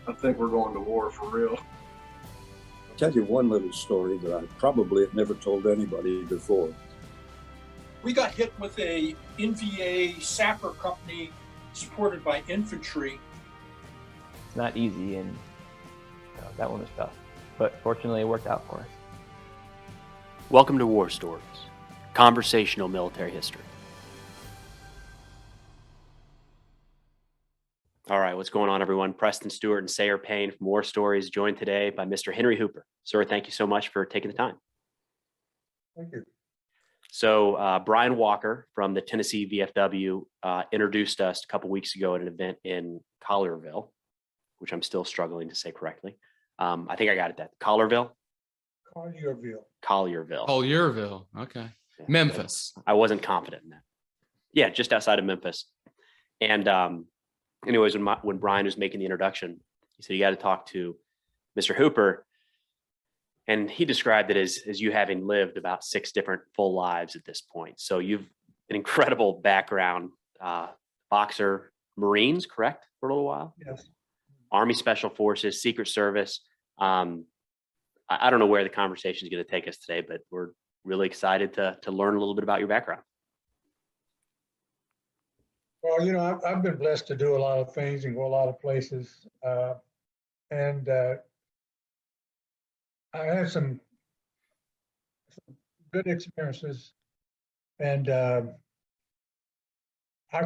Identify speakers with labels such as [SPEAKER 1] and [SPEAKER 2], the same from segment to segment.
[SPEAKER 1] I think we're going to war for real.
[SPEAKER 2] I'll tell you one little story that I probably have never told anybody before.
[SPEAKER 3] We got hit with a NVA sapper company supported by infantry.
[SPEAKER 4] It's not easy, and that one was tough, but fortunately it worked out for us.
[SPEAKER 5] Welcome to War Stories, conversational military history. All right, what's going on, everyone? Preston Stewart and Sayre Payne from War Stories, joined today by Mr. Henry Hooper. Sir, thank you so much for taking the time.
[SPEAKER 1] Thank you.
[SPEAKER 5] So Brian Walker from the Tennessee VFW introduced us a couple weeks ago at an event in Collierville, which I'm still struggling to say correctly. I think I got it that. Collierville?
[SPEAKER 6] Collierville. Okay. Yeah, Memphis.
[SPEAKER 5] I wasn't confident in that. Yeah, just outside of Memphis. And anyways, when Brian was making the introduction, he said, you got to talk to Mr. Hooper. And he described it as you having lived about 6 different full lives at this point. So you've an incredible background, boxer, Marines, correct? For a little while?
[SPEAKER 1] Yes.
[SPEAKER 5] Army Special Forces, Secret Service. I don't know where the conversation is going to take us today, but we're really excited to learn a little bit about your background.
[SPEAKER 7] Well, you know, I've been blessed to do a lot of things and go a lot of places. And I had some good experiences. And I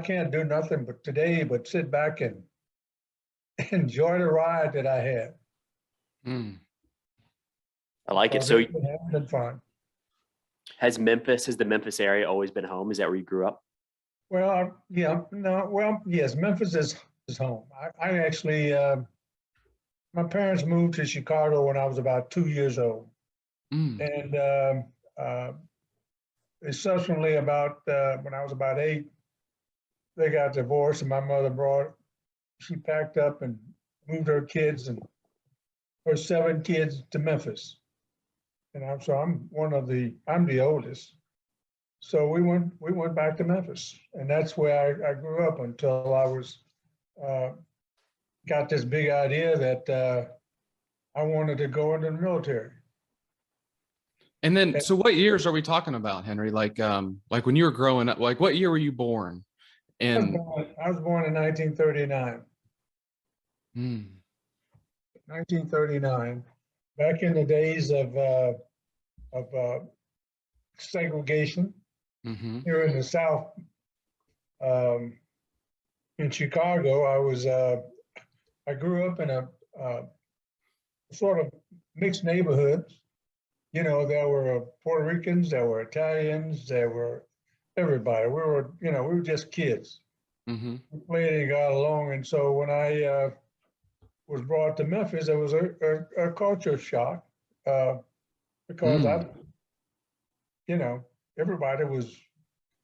[SPEAKER 7] can't do nothing but today but sit back and enjoy the ride that I had.
[SPEAKER 5] I like it. So
[SPEAKER 7] it's been fun.
[SPEAKER 5] Has the Memphis area always been home? Is that where you grew up?
[SPEAKER 7] Well, yeah, no, well, yes, Memphis is home. I actually, my parents moved to Chicago when I was about 2 years old. And subsequently about, when I was about 8, they got divorced and my mother she packed up and moved her kids and her 7 kids to Memphis. And I'm the oldest. So we went back to Memphis, and that's where I grew up until I was got this big idea that I wanted to go into the military.
[SPEAKER 6] And then, so what years are we talking about, Henry? Like when you were growing up, like what year were you born? And
[SPEAKER 7] I was born in 1939. 1939, back in the days of segregation. Here in the South, in Chicago, I grew up in a sort of mixed neighborhoods. You know, there were Puerto Ricans, there were Italians, there were everybody. We were just kids. We played and got along. And so when I was brought to Memphis, there was a culture shock because everybody was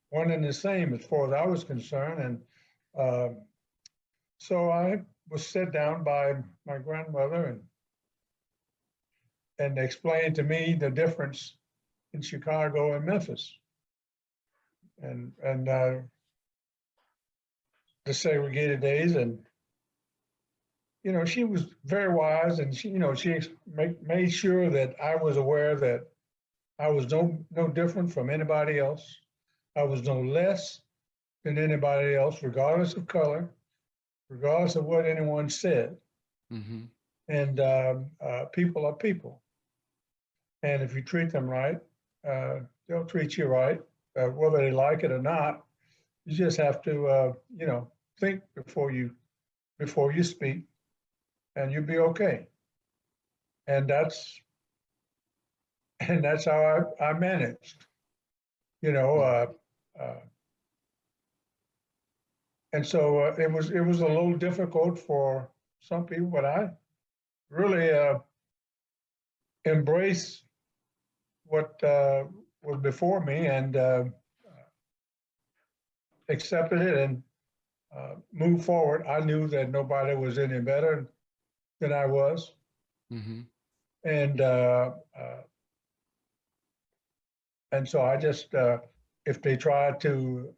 [SPEAKER 7] one and the same as far as I was concerned. And so I was set down by my grandmother and explained to me the difference in Chicago and Memphis. And the segregated days. And, you know, she was very wise, and she made sure that I was aware that I was no different from anybody else. I was no less than anybody else, regardless of color, regardless of what anyone said. And people are people. And if you treat them right, they'll treat you right, whether they like it or not. You just have to, think before you speak, and you'll be okay. And that's how I managed, and so it was a little difficult for some people, but I really embraced what was before me and accepted it and moved forward. I knew that nobody was any better than I was. And so I just, if they tried to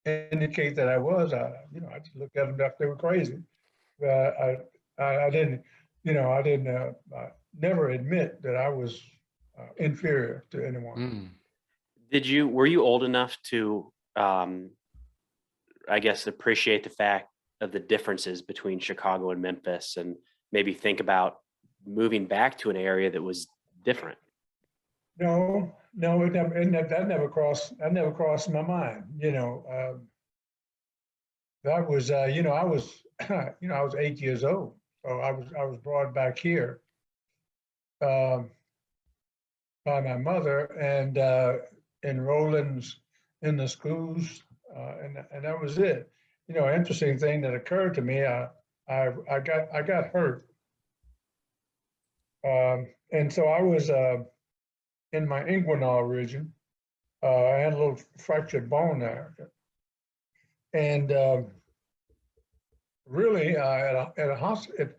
[SPEAKER 7] indicate that I was, I just looked at them like they were crazy. I didn't, I didn't never admit that I was inferior to anyone.
[SPEAKER 5] Were you old enough to, I guess, appreciate the fact of the differences between Chicago and Memphis, and maybe think about moving back to an area that was different?
[SPEAKER 7] No, that never crossed my mind. That was, I was, I was 8 years old, so I was brought back here by my mother and enrolled in the schools, and that was it. Interesting thing that occurred to me. I got hurt, and so I was in my inguinal region. I had a little fractured bone there, and really at a hospital, at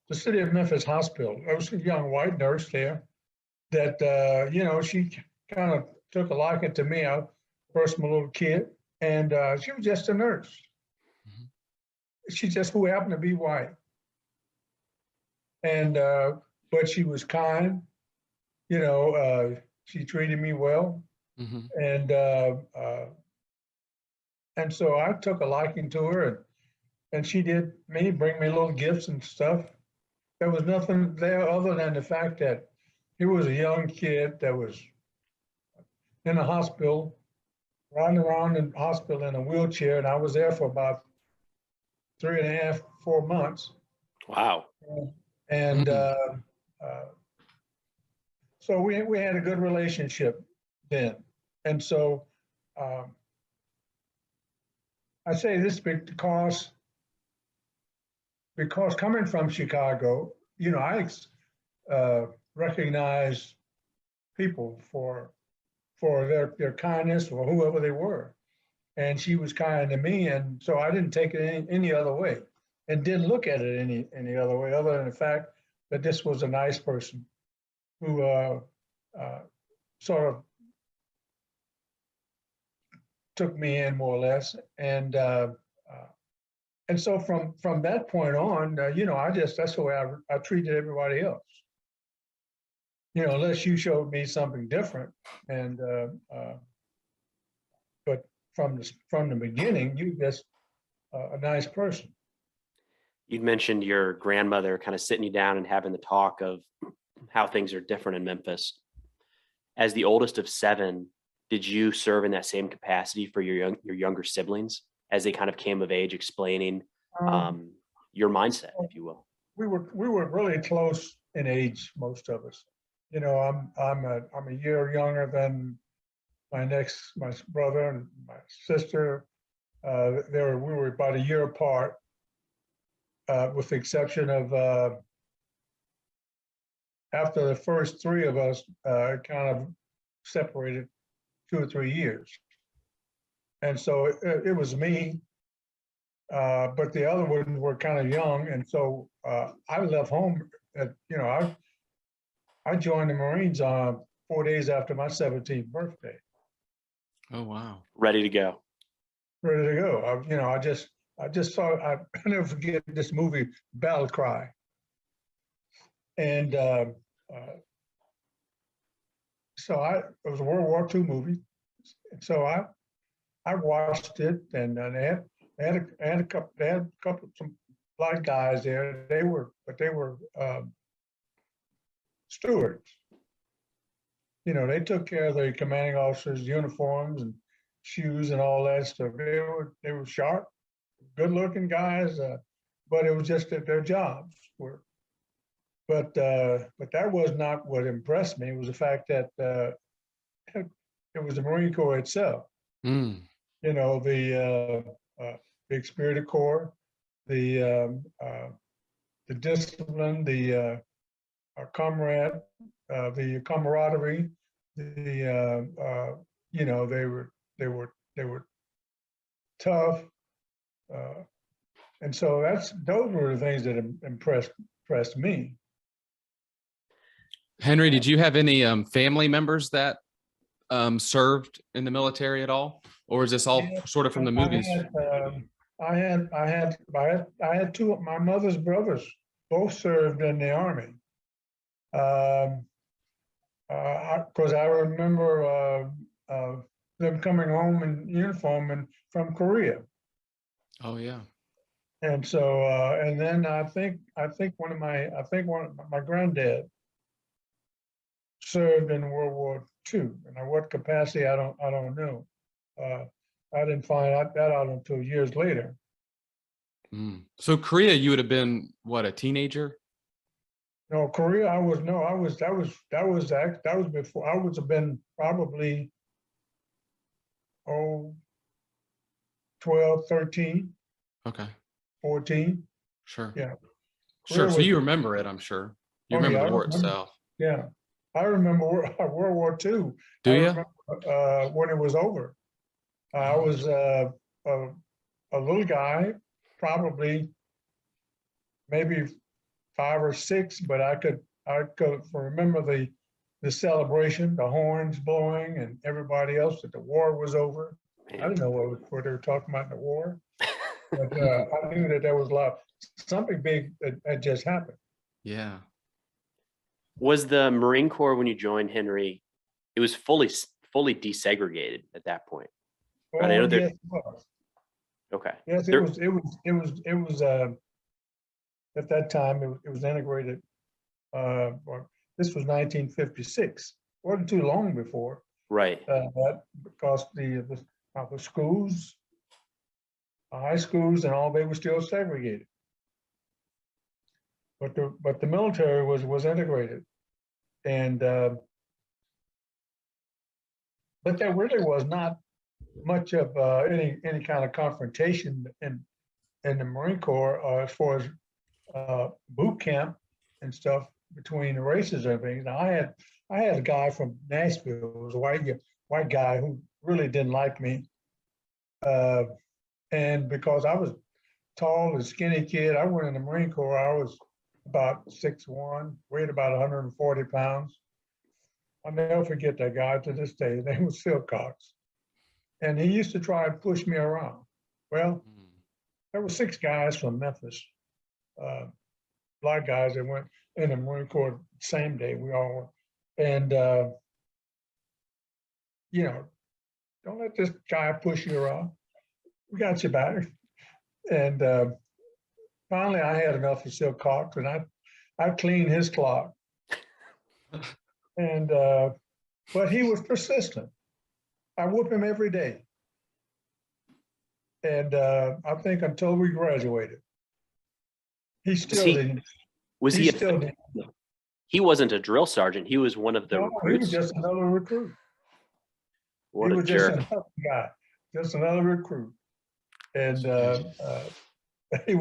[SPEAKER 7] the City of Memphis Hospital, there was a young white nurse there that she kind of took a liking to me. I was first my little kid, and she was just a nurse. She just who happened to be white, and but she was kind. She treated me well, and so I took a liking to her, and she did bring me little gifts and stuff. There was nothing there other than the fact that he was a young kid that was in the hospital, running around in the hospital in a wheelchair, and I was there for about 3.5, 4 months.
[SPEAKER 5] Wow.
[SPEAKER 7] And so we had a good relationship then. And so I say this because coming from Chicago, I recognize people for their kindness or whoever they were. And she was kind to me, and so I didn't take it any other way, and didn't look at it any other way, other than the fact that this was a nice person who sort of took me in more or less, and so from that point on, that's the way I treated everybody else. Unless you showed me something different, and but from the beginning, you just a nice person.
[SPEAKER 5] You'd mentioned your grandmother kind of sitting you down and having the talk of how things are different in Memphis. As the oldest of 7, did you serve in that same capacity for your younger siblings as they kind of came of age, explaining your mindset, if you will?
[SPEAKER 7] We were really close in age, most of us. I'm a year younger than my brother and my sister. We were about a year apart, with the exception of after the first 3 of us kind of separated 2 or 3 years. And so it was me, but the other ones were kind of young. And so I left home I joined the Marines 4 days after my 17th birthday.
[SPEAKER 6] Oh, wow.
[SPEAKER 5] Ready to go.
[SPEAKER 7] Ready to go. I just saw, I never forget this movie, Battle Cry. And so it was a World War II movie. So I watched it, and they had a couple some black guys there. They were stewards. They took care of the commanding officers' uniforms and shoes and all that stuff. They were sharp, good-looking guys, but it was just that their jobs were. But that was not what impressed me. It was the fact that it was the Marine Corps itself. The Experience Corps, the discipline, the comrade, the camaraderie. They were tough, and so those were the things that impressed me.
[SPEAKER 6] Henry, did you have any family members that served in the military at all, or is this all sort of from the movies?
[SPEAKER 7] I had 2 of my mother's brothers both served in the Army. Because I remember them coming home in uniform and from Korea.
[SPEAKER 6] Oh yeah.
[SPEAKER 7] And so, and then I think one of my granddad served in World War II. And what capacity, I don't know. I didn't find that out until years later.
[SPEAKER 6] So Korea, you would have been what, a teenager?
[SPEAKER 7] No, Korea, that was before, I would have been probably, 12, 13,
[SPEAKER 6] Okay,
[SPEAKER 7] 14.
[SPEAKER 6] sure.
[SPEAKER 7] Yeah.
[SPEAKER 6] Sure.
[SPEAKER 7] Korea
[SPEAKER 6] So
[SPEAKER 7] was-
[SPEAKER 6] you remember it, I'm sure. You
[SPEAKER 7] Oh,
[SPEAKER 6] remember
[SPEAKER 7] yeah,
[SPEAKER 6] the
[SPEAKER 7] I
[SPEAKER 6] war
[SPEAKER 7] remember.
[SPEAKER 6] itself.
[SPEAKER 7] Yeah. I remember World War II.
[SPEAKER 6] Do
[SPEAKER 7] I
[SPEAKER 6] you?
[SPEAKER 7] remember, when it was over. I was a little guy, probably maybe 5 or 6, but I could remember the celebration, the horns blowing, and everybody else that the war was over. I didn't know what they were talking about in the war, but I knew that there was something big that had just happened.
[SPEAKER 6] Yeah.
[SPEAKER 5] Was the Marine Corps, when you joined, Henry, it was fully desegregated at that point? Right, I know
[SPEAKER 7] Yes, it was.
[SPEAKER 5] Okay.
[SPEAKER 7] Yes,
[SPEAKER 5] There-
[SPEAKER 7] it was at that time it was integrated. This was 1956. Wasn't too long before
[SPEAKER 5] Right.
[SPEAKER 7] that, because the schools, high schools and all, they were still segregated. But the military was integrated, and but there really was not much of any kind of confrontation in the Marine Corps as far as boot camp and stuff between the races and everything. Now I had a guy from Nashville, who was a white guy who really didn't like me, and because I was tall and skinny kid, I went in the Marine Corps. I was about 6'1", weighed about 140 pounds. I'll never forget that guy to this day. His name was Phil Cox. And he used to try and push me around. Well, there were 6 guys from Memphis, black guys that went in the Marine Corps the same day. We all went. And, don't let this guy push you around. We got you back. And finally, I had enough of Phil Cox, and I cleaned his clock. And but he was persistent. I whoop him every day. And I think until we graduated, he still didn't.
[SPEAKER 5] Was he?
[SPEAKER 7] Still didn't.
[SPEAKER 5] He wasn't a drill sergeant. He was one of the
[SPEAKER 7] No, he
[SPEAKER 5] recruits.
[SPEAKER 7] was just another recruit.
[SPEAKER 5] What
[SPEAKER 7] He
[SPEAKER 5] a
[SPEAKER 7] was just
[SPEAKER 5] jerk!
[SPEAKER 7] another guy, just another recruit. And he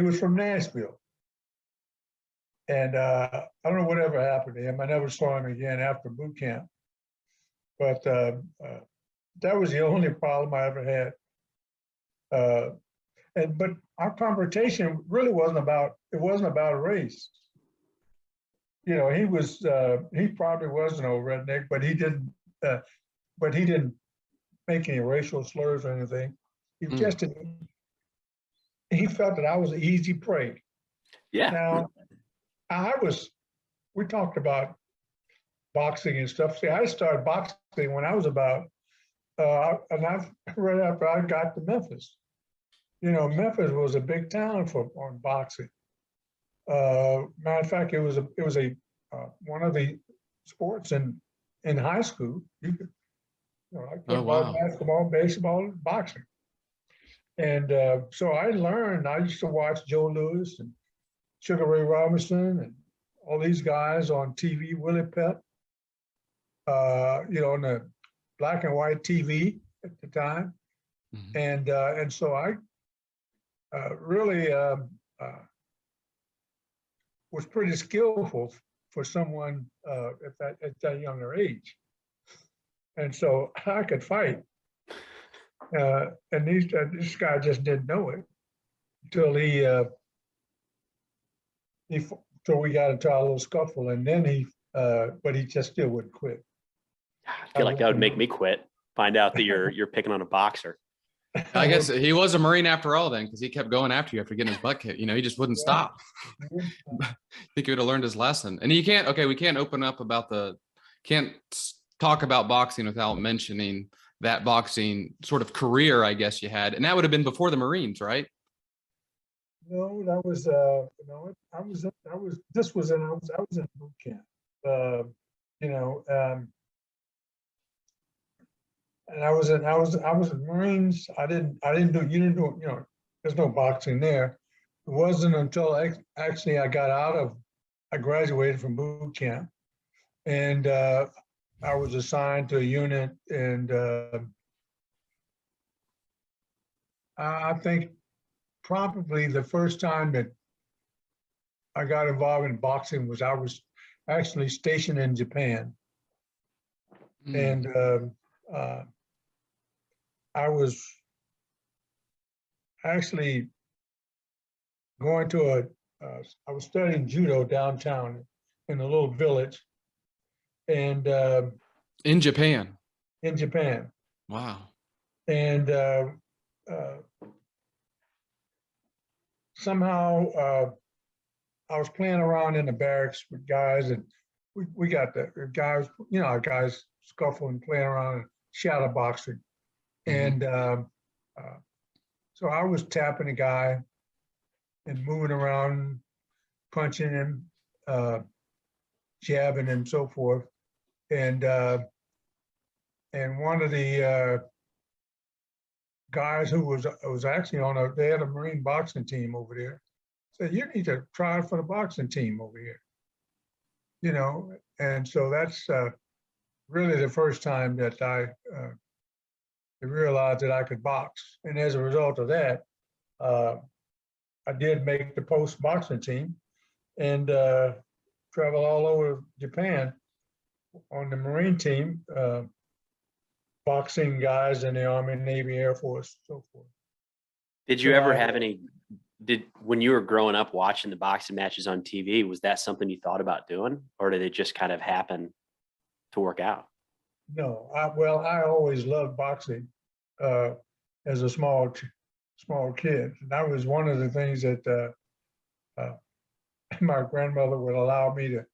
[SPEAKER 7] was from Nashville. And I don't know whatever happened to him. I never saw him again after boot camp. But that was the only problem I ever had. But our confrontation really wasn't about race. He probably was an old redneck, but he didn't make any racial slurs or anything. He felt that I was an easy prey.
[SPEAKER 5] Yeah.
[SPEAKER 7] Now, we talked about boxing and stuff. See, I started boxing when I was about, right after I got to Memphis. Memphis was a big town on boxing. Matter of fact, it was one of the sports in high school. You could, like football, basketball, baseball, boxing. And so I used to watch Joe Louis and Sugar Ray Robinson and all these guys on TV, Willie Pett, on the black and white TV at the time. Mm-hmm. And so I really was pretty skillful for someone at that younger age. And so I could fight. And this guy just didn't know it until till we got into our little scuffle, and then but he just still wouldn't quit.
[SPEAKER 5] I feel like that would make me quit. Find out that you're picking on a boxer.
[SPEAKER 6] I guess he was a Marine after all then, because he kept going after you after getting his butt kicked. You know, he just wouldn't stop. I think he would have learned his lesson. And you can't, okay, we can't open up about can't talk about boxing without mentioning that boxing sort of career, I guess you had. And that would have been before the Marines, right?
[SPEAKER 7] No, that was, no, I was in boot camp. You know, and I was in Marines. You didn't do, you know, there's no boxing there. It wasn't until actually I graduated from boot camp, and I was assigned to a unit, and I think probably the first time that I got involved in boxing was I was actually stationed in Japan. And I was actually going to I was studying judo downtown in a little village, and
[SPEAKER 6] in Japan.
[SPEAKER 7] in Japan.
[SPEAKER 6] Wow.
[SPEAKER 7] And somehow I was playing around in the barracks with guys, and we got the guys, you know, guys scuffling, playing around and shadow boxing. And so I was tapping a guy and moving around, punching him, jabbing him, so forth. And one of the guys who was actually they had a Marine boxing team over there, said, "You need to try for the boxing team over here." You know, and so that's really the first time that I realized that I could box. And as a result of that, I did make the post boxing team and travel all over Japan on the Marine team, boxing guys in the Army, Navy, Air Force, so forth.
[SPEAKER 5] Did you ever have when you were growing up watching the boxing matches on TV, was that something you thought about doing, or did it just kind of happen to work out?
[SPEAKER 7] No, I always loved boxing as a small kid. And that was one of the things that my grandmother would allow me to,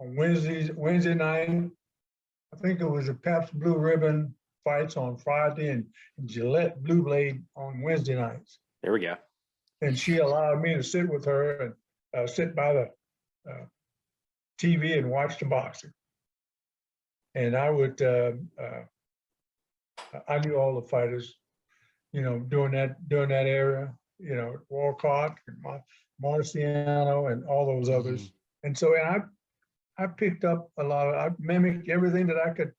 [SPEAKER 7] on Wednesday night, I think it was the Pabst Blue Ribbon fights on Friday and Gillette Blue Blade on Wednesday nights.
[SPEAKER 5] There we go.
[SPEAKER 7] And she allowed me to sit with her and sit by the TV and watch the boxing. And I would, I knew all the fighters, you know, during that area, you know, Walcott and Marciano and all those others. And so, and I picked up I mimicked everything that I could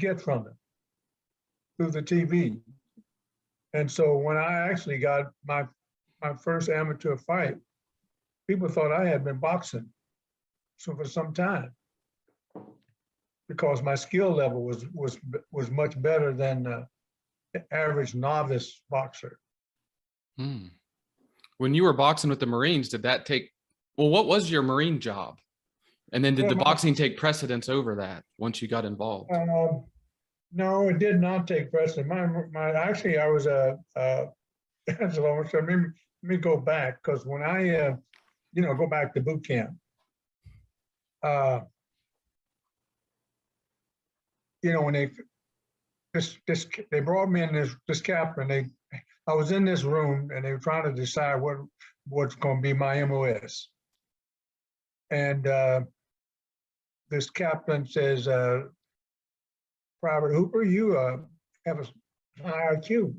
[SPEAKER 7] get from them through the TV. And so when I actually got my first amateur fight, people thought I had been boxing for some time, because my skill level was much better than the average novice boxer.
[SPEAKER 6] When you were boxing with the Marines, did that what was your Marine job? And then did the boxing take precedence over that once you got involved?
[SPEAKER 7] No, it did not take precedence. Actually, I was that's a long story. Let me go back, because when I go back to boot camp, you know, when they brought me in this captain, I was in this room and they were trying to decide what's going to be my MOS. And this captain says, "Private Hooper, you have a high IQ.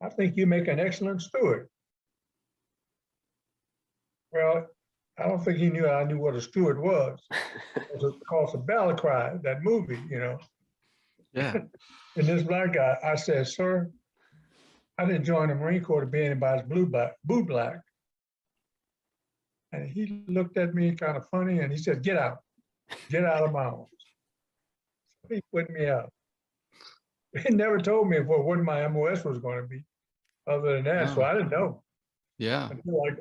[SPEAKER 7] I think you make an excellent steward." Well, I don't think he knew I knew what a steward was. It was called the Battle Cry, that movie, you know.
[SPEAKER 6] Yeah.
[SPEAKER 7] And this black guy, I said, "Sir, I didn't join the Marine Corps to be anybody's blue black." And he looked at me kind of funny and he said, get out of my office." So he put me out. He never told me what my MOS was going to be other than that. So I didn't know.
[SPEAKER 6] Yeah.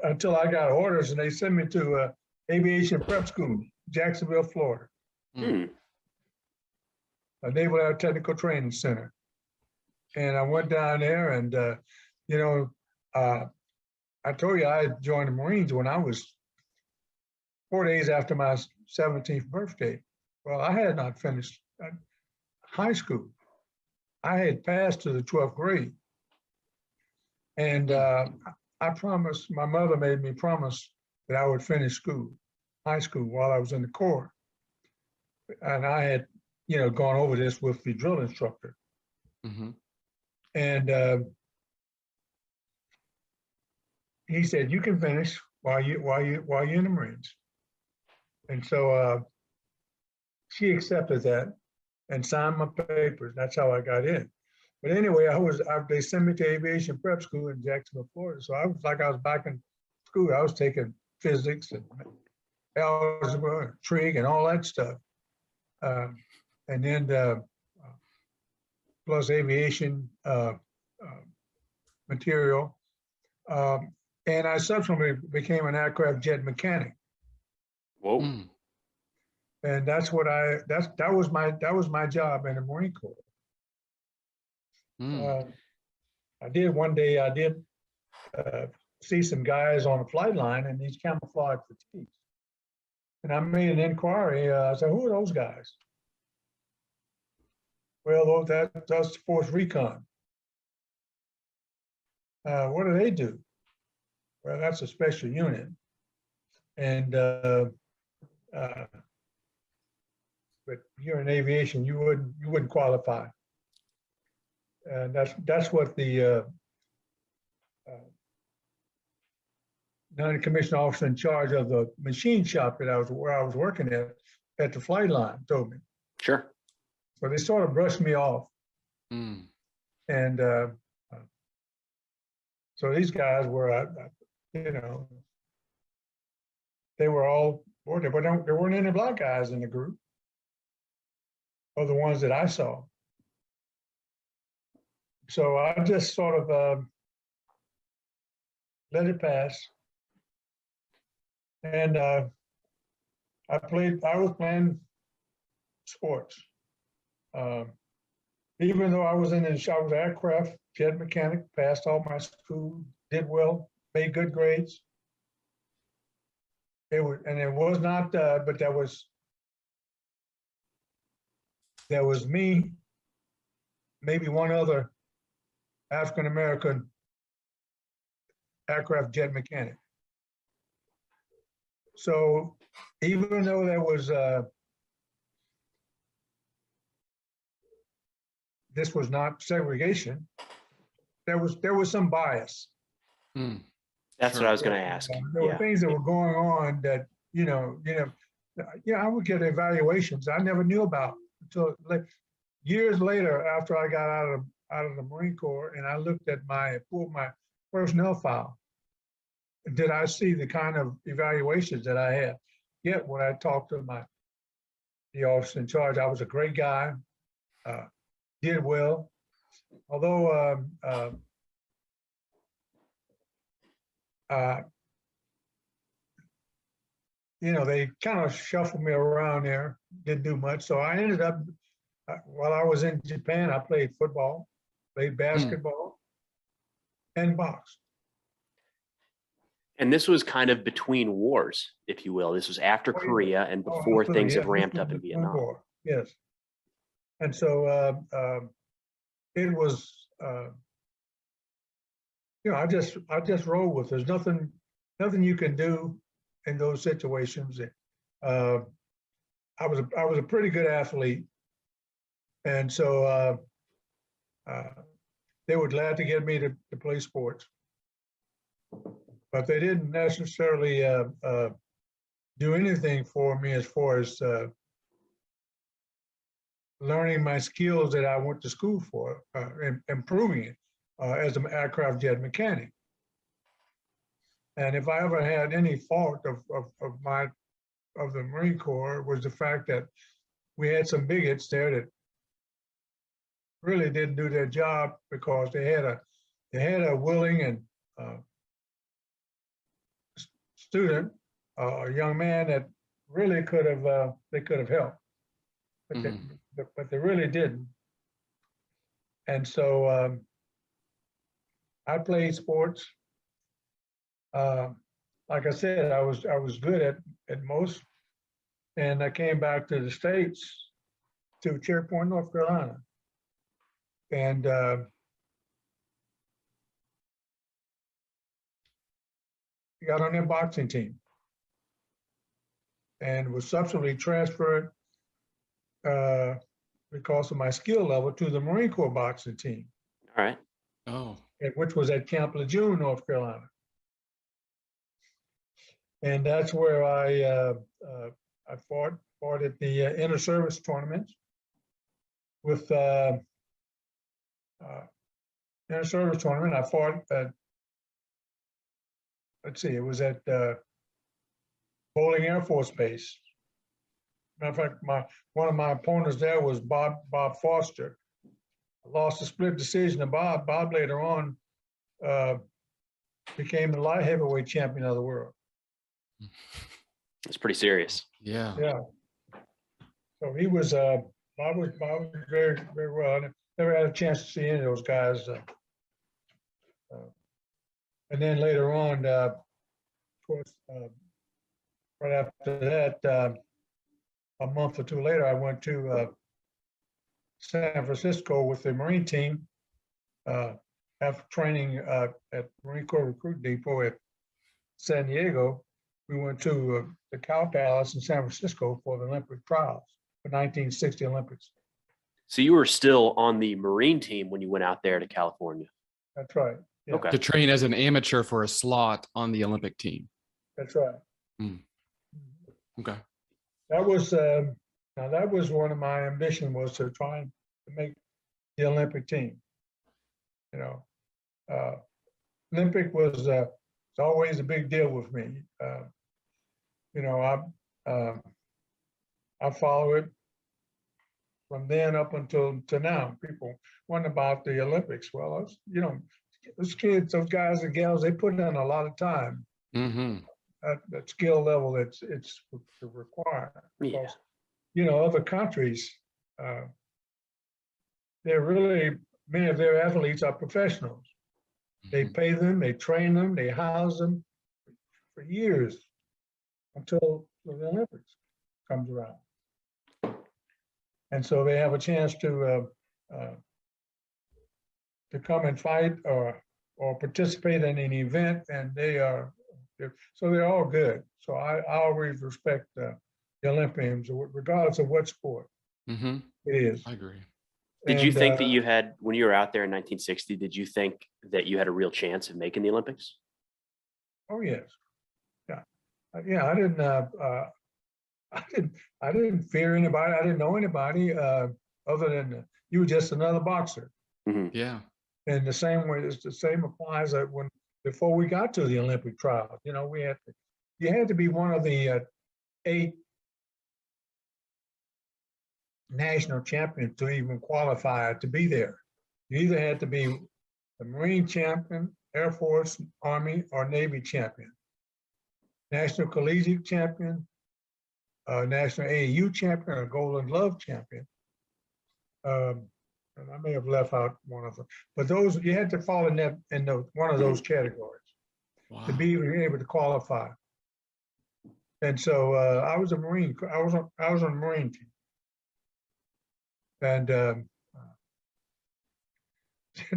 [SPEAKER 7] Until I got orders and they sent me to aviation prep school, Jacksonville, Florida. A Naval Air Technical Training Center. And I went down there and, you know, I told you I joined the Marines when I was 4 days after my 17th birthday. Well, I had not finished high school. I had passed to the 12th grade. And I promised, my mother made me promise that I would finish school, high school, while I was in the Corps. And I had, you know, gone over this with the drill instructor.
[SPEAKER 6] Mm-hmm.
[SPEAKER 7] And he said, you can finish while you're in the Marines. And so she accepted that and signed my papers. That's how I got in. But anyway, they sent me to aviation prep school in Jacksonville, Florida. So I was like, I was back in school. I was taking physics and algebra, trig, and all that stuff. And then plus aviation material. And I subsequently became an aircraft jet mechanic.
[SPEAKER 5] Whoa.
[SPEAKER 6] Mm.
[SPEAKER 7] And that's what that was my job in the Marine Corps.
[SPEAKER 6] Mm.
[SPEAKER 7] I did see some guys on a flight line in these camouflage fatigues. And I made an inquiry. I said, who are those guys? Well, that's Force Recon. What do they do? Well, that's a special unit. And but you're in aviation, you wouldn't qualify. And that's what the non-commissioned officer in charge of the machine shop where I was working at the flight line told me.
[SPEAKER 5] Sure.
[SPEAKER 7] So they sort of brushed me off.
[SPEAKER 6] Mm.
[SPEAKER 7] And so these guys were, you know, they were all, there weren't any black guys in the group, or the ones that I saw. So I just sort of let it pass. And I was playing sports. Even though I was aircraft jet mechanic, passed all my school, did well, made good grades. It was not, but there was me, maybe one other African-American aircraft jet mechanic. So even though there was, this was not segregation, there was some bias.
[SPEAKER 6] Mm.
[SPEAKER 5] That's
[SPEAKER 6] Sure.
[SPEAKER 5] what I was going to ask.
[SPEAKER 7] There were
[SPEAKER 5] Yeah.
[SPEAKER 7] things that were going on that, I would get evaluations I never knew about until years later after I got out of the Marine Corps, and I looked at pulled my personnel file. Did I see the kind of evaluations that I had? Yet when I talked to the officer in charge, I was a great guy, did well. Although they kind of shuffled me around there, didn't do much. So I ended up, while I was in Japan, I played football, played basketball, and boxed.
[SPEAKER 5] And this was kind of between wars, if you will. This was after Korea and before things had ramped up in Vietnam.
[SPEAKER 7] War. Yes. And so it was, I just roll with. There's nothing you can do in those situations. I was a pretty good athlete, and so they were glad to get me to play sports, but they didn't necessarily do anything for me as far as learning my skills that I went to school for, and improving it as an aircraft jet mechanic. And if I ever had any fault of the Marine Corps, was the fact that we had some bigots there that really didn't do their job, because they had a willing and student, a young man that really could have helped, but they really didn't. And so I played sports. Like I said, I was good at most, and I came back to the States, to Cherry Point, North Carolina, and got on their boxing team, and was subsequently transferred because of my skill level to the Marine Corps boxing team,
[SPEAKER 5] All right.
[SPEAKER 6] Oh,
[SPEAKER 7] which was at Camp Lejeune, North Carolina. And that's where I fought at the inter-service tournaments with inter-service tournament. I fought at, let's see, it was at Bowling Air Force Base. Matter of fact, one of my opponents there was Bob Foster. I lost a split decision to Bob. Bob later on became the light heavyweight champion of the world.
[SPEAKER 5] It's pretty serious.
[SPEAKER 6] yeah.
[SPEAKER 7] Yeah. So he was Bob was very, very well. I never had a chance to see any of those guys. And then later on, of course, right after that, a month or two later, I went to San Francisco with the Marine team after training at Marine Corps Recruit Depot at San Diego. We went to the Cow Palace in San Francisco for the Olympic trials, the 1960 Olympics.
[SPEAKER 5] So you were still on the Marine team when you went out there to California.
[SPEAKER 7] That's right. Yeah.
[SPEAKER 5] Okay.
[SPEAKER 6] To train as an amateur for a slot on the Olympic team.
[SPEAKER 7] That's right.
[SPEAKER 6] Okay.
[SPEAKER 7] That was now that was one of my ambitions, was to try and make the Olympic team. You know, Olympic was it's always a big deal with me. You know, I follow it from then up until to now. People wonder about the Olympics. Well, you know, those kids, those guys and gals, they put in a lot of time.
[SPEAKER 6] Mm-hmm.
[SPEAKER 7] That skill level it's required.
[SPEAKER 5] Yeah.
[SPEAKER 7] Because, you know, other countries, they're really, many of their athletes are professionals. They pay them, they train them, they house them for years until the Olympics comes around. And so they have a chance to come and fight or participate in an event, and they're all good. So I always respect the Olympians, regardless of what sport
[SPEAKER 6] Mm-hmm.
[SPEAKER 7] it is.
[SPEAKER 6] I agree.
[SPEAKER 5] Did you
[SPEAKER 7] And,
[SPEAKER 5] think that you had, when you were out there in 1960, did you think that you had a real chance of making the Olympics?
[SPEAKER 7] Oh yes, yeah, yeah. I didn't fear anybody. I didn't know anybody other than you were just another boxer.
[SPEAKER 6] Yeah.
[SPEAKER 7] And the same way, it's the same applies that before we got to the Olympic trials. You know, you had to be one of the 8 national champions to even qualify to be there. You either had to be the Marine champion, Air Force, Army, or Navy champion, national collegiate champion, national AAU champion, or Golden Glove champion. And I may have left out one of them, but those, you had to fall in one of those categories
[SPEAKER 6] Wow.
[SPEAKER 7] to be able to qualify. And so I was a Marine. I was on the Marine team, and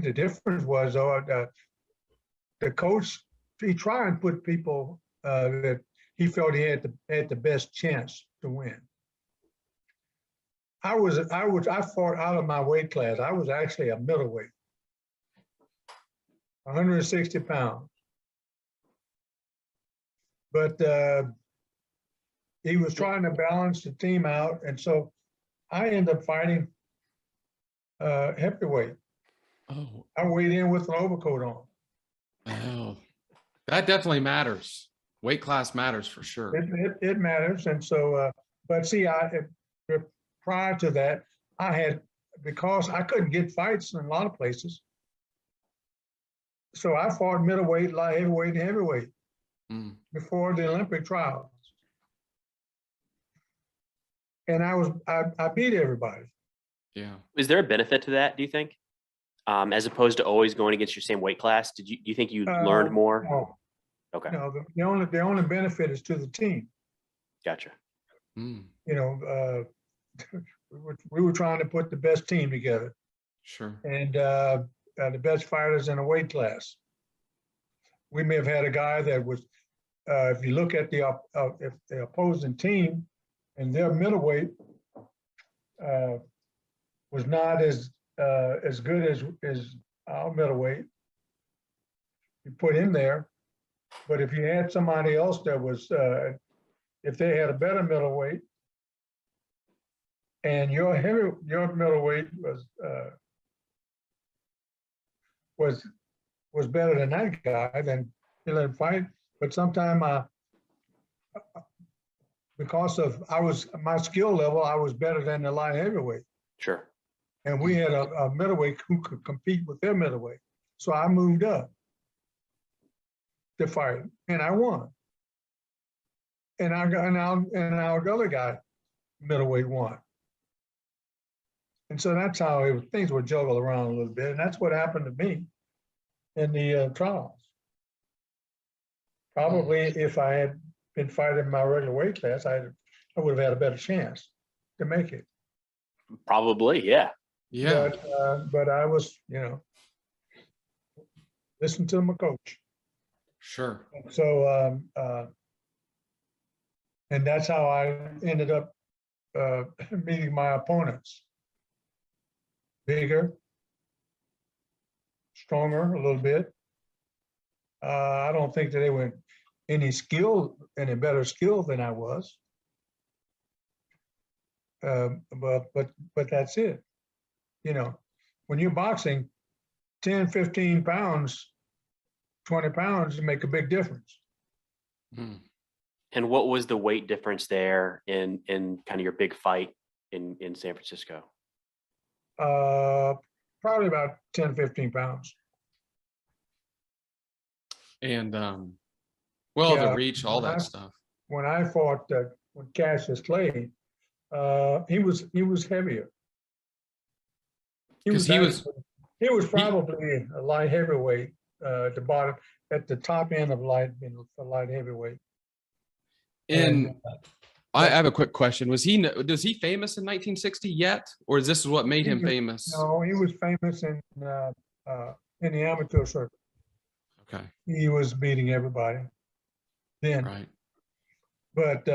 [SPEAKER 7] the difference was, the coach, he tried and put people that he felt he had the best chance to win. I fought out of my weight class. I was actually a middleweight, 160 pounds. But he was trying to balance the team out, and so I ended up fighting heavyweight.
[SPEAKER 6] Oh.
[SPEAKER 7] I weighed in with an overcoat on.
[SPEAKER 6] Oh. That definitely matters. Weight class matters for sure.
[SPEAKER 7] It matters, and so, but see, prior to that, because I couldn't get fights in a lot of places, so I fought middleweight, light heavyweight, and heavyweight before the Olympic trials, and I beat everybody.
[SPEAKER 6] Yeah.
[SPEAKER 5] Is there a benefit to that, do you think? as opposed to always going against your same weight class? Do you think you learned more?
[SPEAKER 7] No,
[SPEAKER 5] Okay,
[SPEAKER 7] no, the only benefit is to the team.
[SPEAKER 5] gotcha.
[SPEAKER 6] Mm,
[SPEAKER 7] You know, we were trying to put the best team together
[SPEAKER 6] sure.
[SPEAKER 7] and the best fighters in a weight class. We may have had a guy that was, if you look at if the opposing team and their middleweight was not as good as our middleweight, you put in there. But if you had somebody else that was, if they had a better middleweight, and your middleweight was better than that guy, then you let him fight. But sometime because of my skill level, I was better than the light heavyweight,
[SPEAKER 5] Sure.
[SPEAKER 7] and we had a middleweight who could compete with their middleweight. So I moved up to fight, and I won. And our other guy, middleweight, won. And so that's how things were juggled around a little bit, and that's what happened to me in the trials. Probably if I had been fighting my regular weight class, I would have had a better chance to make it.
[SPEAKER 5] Probably, yeah.
[SPEAKER 6] Yeah.
[SPEAKER 7] But I was, listen to my coach.
[SPEAKER 6] Sure.
[SPEAKER 7] So, and that's how I ended up meeting my opponents. Bigger, stronger a little bit. I don't think that they were any better skill than I was. But that's it. When you're boxing, 10, 15 pounds, 20 pounds make a big difference.
[SPEAKER 6] Mm.
[SPEAKER 5] And what was the weight difference there in kind of your big fight in San Francisco?
[SPEAKER 7] Probably about 10, 15 pounds.
[SPEAKER 6] And the
[SPEAKER 7] Yeah,
[SPEAKER 6] reach, all that stuff.
[SPEAKER 7] When I fought with Cassius Clay, he was heavier. He was probably a light heavyweight at the bottom, at the top end of light heavyweight.
[SPEAKER 6] And I have a quick question. Was he famous in 1960 yet, or is this what made him famous?
[SPEAKER 7] No, he was famous in the amateur circuit.
[SPEAKER 6] Okay.
[SPEAKER 7] He was beating everybody then.
[SPEAKER 6] Right.
[SPEAKER 7] But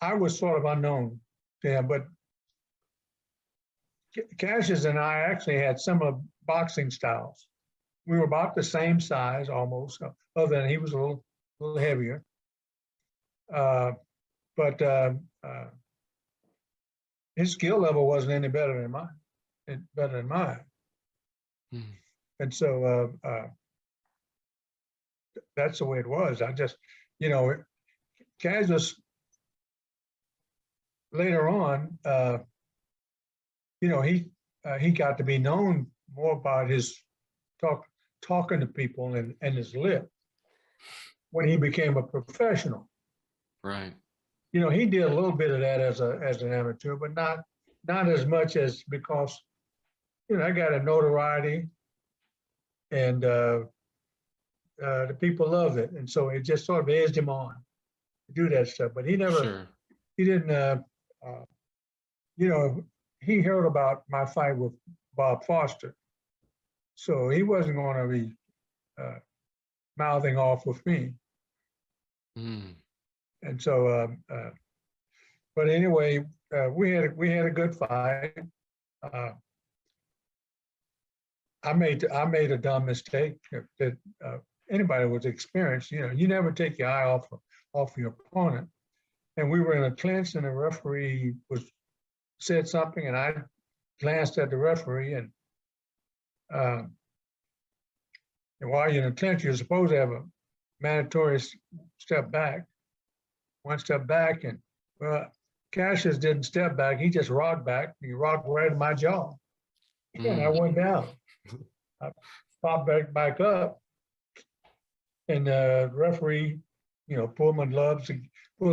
[SPEAKER 7] I was sort of unknown to him. But Cassius and I actually had similar boxing styles. We were about the same size almost, other than he was a little heavier. But his skill level wasn't any better than mine.
[SPEAKER 6] Hmm.
[SPEAKER 7] And so that's the way it was. I just, Cassius later on, he got to be known more about his talking to people and his lip when he became a professional.
[SPEAKER 6] Right.
[SPEAKER 7] He did a little bit of that as an amateur, but not as much as, because I got a notoriety, and the people loved it, and so it just sort of edged him on to do that stuff. But he never,
[SPEAKER 6] Sure.
[SPEAKER 7] he didn't, he heard about my fight with Bob Foster, so he wasn't going to be mouthing off with me.
[SPEAKER 6] Mm.
[SPEAKER 7] And so, but anyway, we had a good fight. I made a dumb mistake that anybody with experience, you never take your eye off your opponent. And we were in a clinch, and the referee said something, and I glanced at the referee, and while you're in a clinch, you're supposed to have a mandatory one step back, and Cassius didn't step back. He just rocked back. He rocked right in my jaw, and I went down. I popped back up, and the referee, pulled his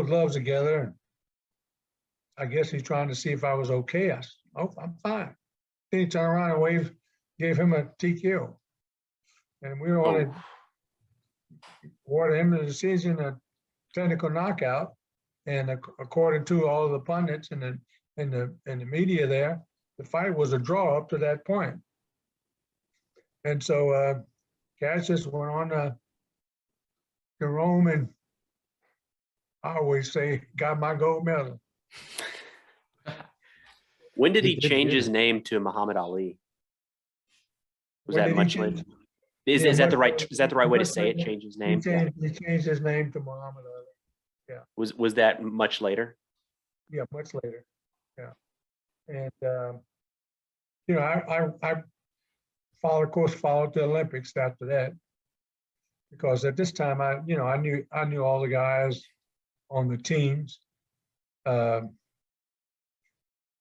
[SPEAKER 7] gloves together, and I guess he's trying to see if I was okay. I said, "Oh, I'm fine." Then he turned around and waved, gave him a TKO. And we only
[SPEAKER 5] Oh.
[SPEAKER 7] awarded him the decision, a technical knockout. And according to all of the pundits and the media there, the fight was a draw up to that point. And so Cassius went on to Rome, and I always say, got my gold medal.
[SPEAKER 5] When did
[SPEAKER 6] He
[SPEAKER 5] he
[SPEAKER 6] did
[SPEAKER 5] change
[SPEAKER 6] get
[SPEAKER 5] his
[SPEAKER 6] it.
[SPEAKER 5] name to Muhammad Ali? Was
[SPEAKER 7] When
[SPEAKER 5] that
[SPEAKER 7] did he
[SPEAKER 5] much
[SPEAKER 7] change-
[SPEAKER 5] later? Is,
[SPEAKER 7] Yeah,
[SPEAKER 5] is that the
[SPEAKER 7] much
[SPEAKER 5] right
[SPEAKER 7] later.
[SPEAKER 5] is that the right way to
[SPEAKER 7] Much
[SPEAKER 5] say it?
[SPEAKER 7] later.
[SPEAKER 5] Change his
[SPEAKER 7] He
[SPEAKER 5] name? Yeah.
[SPEAKER 7] changed his name to Muhammad Ali.
[SPEAKER 5] Was that much later?
[SPEAKER 7] Yeah, much later. Yeah. And, you know, I followed the Olympics after that. Because at this time, I knew all the guys on the teams. And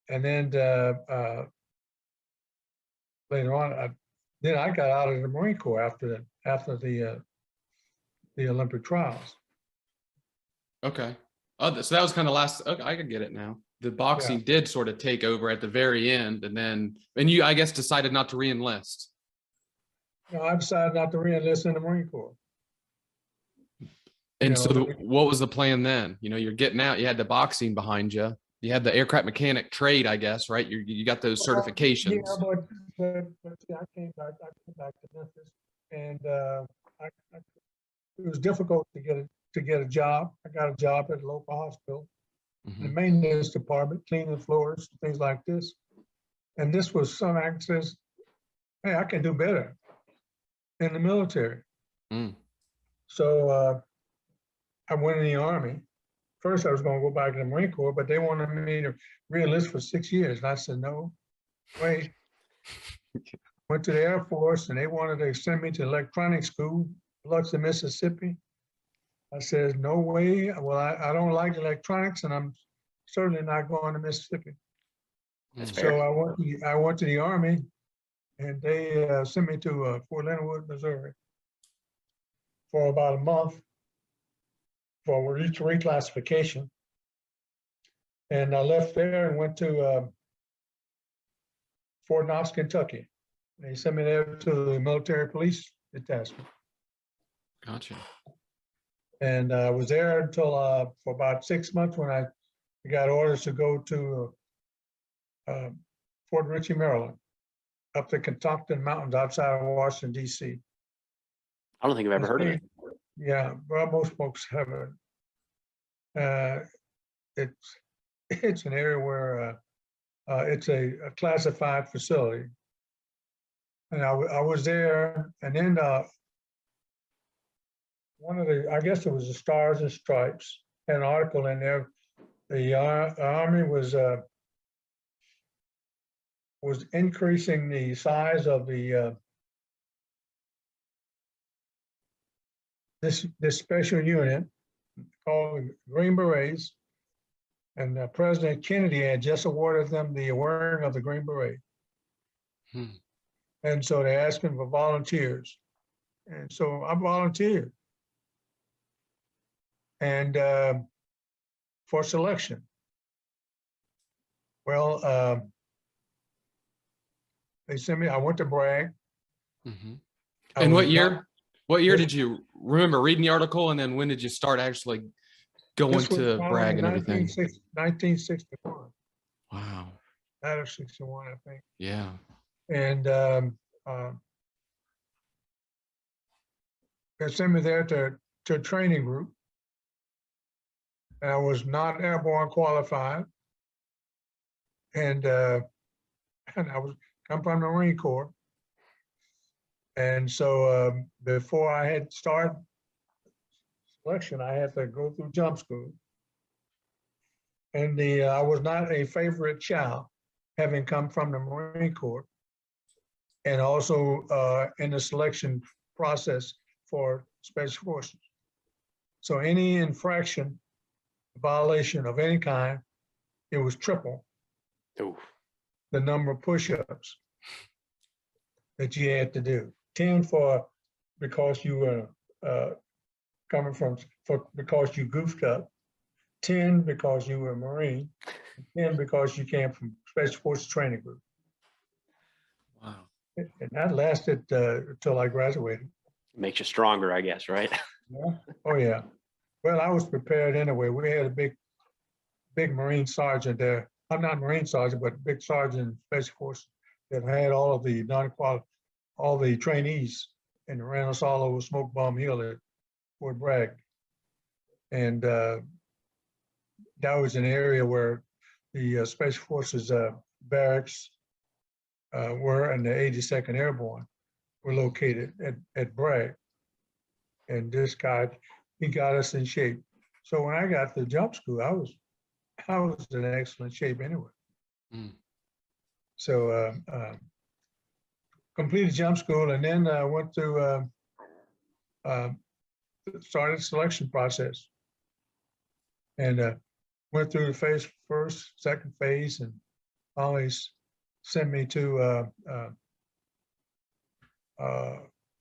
[SPEAKER 7] then later on, I got out of the Marine Corps after the Olympic trials.
[SPEAKER 6] Okay. Oh, so that was kind of last. Okay, I can get it now. The boxing did sort of take over at the very end, and you, I guess, decided not to re-enlist.
[SPEAKER 7] You know, I decided not to re-enlist in the Marine Corps.
[SPEAKER 6] And
[SPEAKER 7] You
[SPEAKER 6] so,
[SPEAKER 7] know,
[SPEAKER 6] what was the plan then? You know, you're getting out. You had the boxing behind you. You had the aircraft mechanic trade, I guess, right? You got those certifications.
[SPEAKER 7] Yeah, but see, I came back to Memphis, and it was difficult to get a job. I got a job at a local hospital, the
[SPEAKER 6] Mhm.
[SPEAKER 7] maintenance department, cleaning floors, things like this. And this was some access. Hey, I can do better in the military.
[SPEAKER 6] Mm.
[SPEAKER 7] So I went in the Army. First, I was going to go back to the Marine Corps, but they wanted me to re-enlist for 6 years. And I said, no, wait. Went to the Air Force, and they wanted to send me to electronics school, Biloxi, Mississippi. I said, no way. Well, I don't like electronics, and I'm certainly not going to Mississippi.
[SPEAKER 5] That's
[SPEAKER 6] Mm.
[SPEAKER 5] fair.
[SPEAKER 7] So I went to the Army, and they sent me to Fort Leonard Wood, Missouri, for about a month for reclassification. And I left there and went to Fort Knox, Kentucky. They sent me there to the military police detachment.
[SPEAKER 6] Gotcha.
[SPEAKER 7] And I was there until for about 6 months when I got orders to go to Fort Ritchie, Maryland, up the Catoctin Mountains outside of Washington, D.C.
[SPEAKER 5] I don't think I've ever heard of it.
[SPEAKER 7] Yeah, well, most folks haven't. It's an area where it's a classified facility. And I was there, and then one of the, I guess it was the Stars and Stripes, had an article in there. The Army was increasing the size of the this special unit called Green Berets, and President Kennedy had just awarded them the wearing of the Green Beret.
[SPEAKER 6] Hmm.
[SPEAKER 7] And so they're asking for volunteers. And so I volunteered. And for selection. Well, they sent me, I went to Bragg.
[SPEAKER 6] Mhm.
[SPEAKER 7] I
[SPEAKER 6] And
[SPEAKER 7] was
[SPEAKER 6] what year?
[SPEAKER 7] not-
[SPEAKER 6] What year
[SPEAKER 7] This-
[SPEAKER 6] did you remember reading the article, and then when did you start actually going
[SPEAKER 7] this was
[SPEAKER 6] to
[SPEAKER 7] probably
[SPEAKER 6] Bragg and everything?
[SPEAKER 7] 1961,
[SPEAKER 6] Wow.
[SPEAKER 7] out of 61, I think.
[SPEAKER 6] Yeah.
[SPEAKER 7] And they sent me there to a training group. And I was not airborne qualified. And I was come from the Marine Corps. And so before I had started selection, I had to go through jump school. And I was not a favorite child, having come from the Marine Corps. And also in the selection process for Special Forces. So any infraction, violation of any kind, it was triple
[SPEAKER 5] Ooh.
[SPEAKER 7] the number of push-ups that you had to do. 10 for because you were coming from, because you goofed up. 10 because you were a Marine. 10 because you came from Special Forces Training Group.
[SPEAKER 6] Wow.
[SPEAKER 7] And that lasted until I graduated.
[SPEAKER 5] Makes you stronger, I guess, right?
[SPEAKER 7] Yeah. Oh, yeah. Well, I was prepared anyway. We had a big Marine sergeant there. I'm not Marine sergeant, but big sergeant in Special Forces that had all of the all the trainees, and ran us all over Smoke Bomb Hill at Fort Bragg. And that was an area where the Special Forces barracks were, and the 82nd Airborne were located at Bragg. And this guy, he got us in shape. So when I got to jump school, I was in excellent shape anyway.
[SPEAKER 6] Mm.
[SPEAKER 7] So completed jump school, and then went to started selection process, and went through the first, second phase, and always sent me to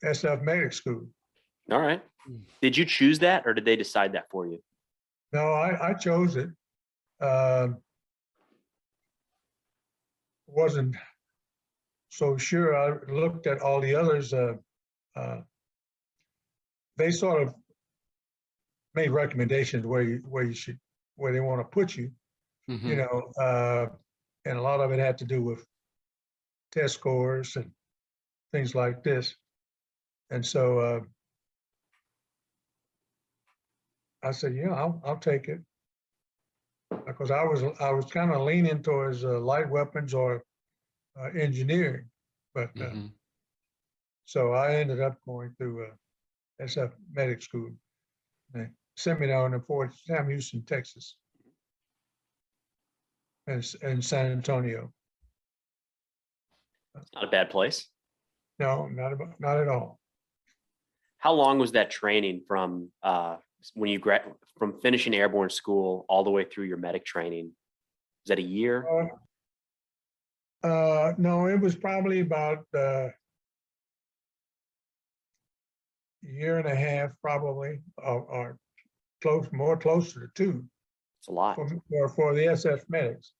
[SPEAKER 7] SF medic school.
[SPEAKER 5] All right. Did you choose that, or did they decide that for you?
[SPEAKER 7] No, I chose it. Wasn't so sure. I looked at all the others. They sort of made recommendations where they want to put you.
[SPEAKER 6] Mhm.
[SPEAKER 7] You know, and a lot of it had to do with test scores and things like this. And so I said, yeah, I'll take it, because I was kind of leaning towards light weapons or engineering, but
[SPEAKER 6] Mhm.
[SPEAKER 7] so I ended up going through SF medic school. They sent me down to Fort Sam Houston, Texas, and San Antonio.
[SPEAKER 5] Not a bad place.
[SPEAKER 7] No, not at all.
[SPEAKER 5] How long was that training from when you from finishing airborne school all the way through your medic training? Was that a year?
[SPEAKER 7] No, it was probably about year and a half, probably, or closer to 2
[SPEAKER 5] It's a lot.
[SPEAKER 7] for the SF medics.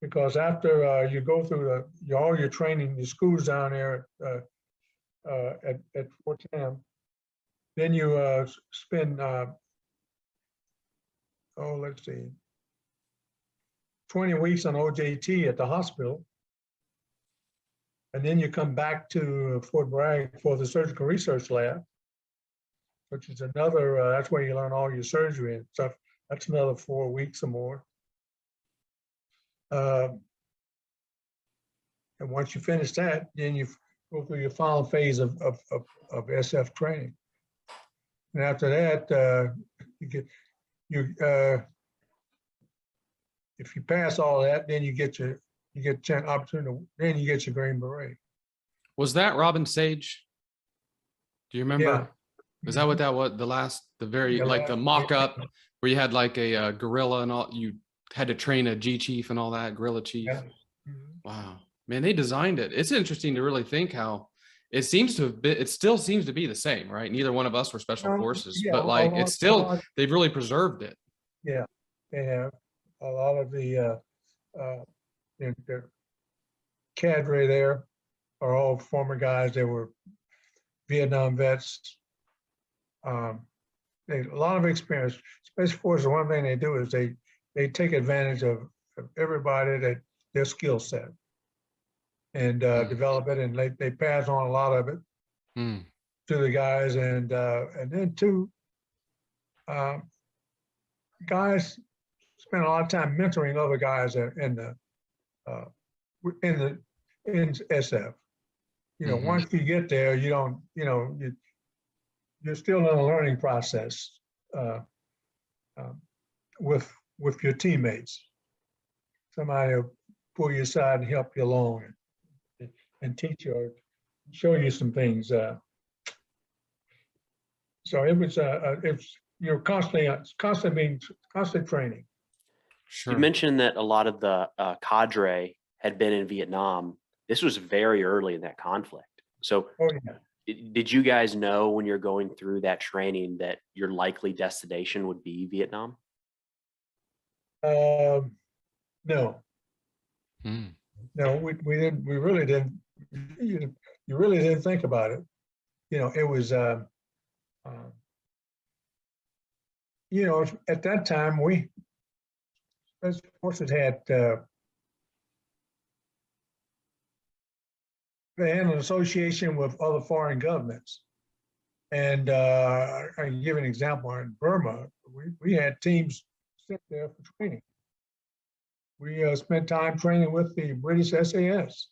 [SPEAKER 7] Because after you go through all your training, the schools down there at Fort Sam, then you spend let's see, 20 weeks on OJT at the hospital. And then you come back to Fort Bragg for the surgical research lab, which is another, that's where you learn all your surgery and stuff. That's another 4 weeks or more. And once you finish that, then you go through your final phase of SF training. And after that, if you pass all that, then you get opportunity. Then you get your Green Beret.
[SPEAKER 6] Was that Robin Sage? Do you remember?
[SPEAKER 7] Yeah.
[SPEAKER 6] Is that what that was?
[SPEAKER 7] Yeah,
[SPEAKER 6] Like the mock-up where you had like a guerrilla and all, you had to train a G chief and all that, guerrilla chief.
[SPEAKER 7] Yeah.
[SPEAKER 6] Wow, man, they designed it. It's interesting to really think how it seems to have been, it still seems to be the same, right? Neither one of us were special forces,
[SPEAKER 7] yeah,
[SPEAKER 6] but like it's still,
[SPEAKER 7] lot,
[SPEAKER 6] they've really preserved it.
[SPEAKER 7] yeah, they have a lot of the cadre there are all former guys. They were Vietnam vets. They a lot of experience. Special Forces, one thing they do is they take advantage of everybody, that their skill set, and develop it, and they pass on a lot of it to the guys, and then too, guys spend a lot of time mentoring other guys in SF. You know, once you get there, you don't, you're still in a learning process with your teammates. Somebody will pull you aside and help you along and teach you or show you some things. So it was you're constantly training.
[SPEAKER 6] Sure.
[SPEAKER 5] You mentioned that a lot of the cadre had been in Vietnam. This was very early in that conflict. So
[SPEAKER 7] Oh yeah.
[SPEAKER 5] did you guys know when you're going through that training that your likely destination would be Vietnam?
[SPEAKER 7] No. No, we didn't. We really didn't you really didn't think about it. You know, it was, you know, at that time, we, Special Forces had, they had an association with other foreign governments. And I can give an example. In Burma, we had teams sent there for training. We spent time training with the British SAS.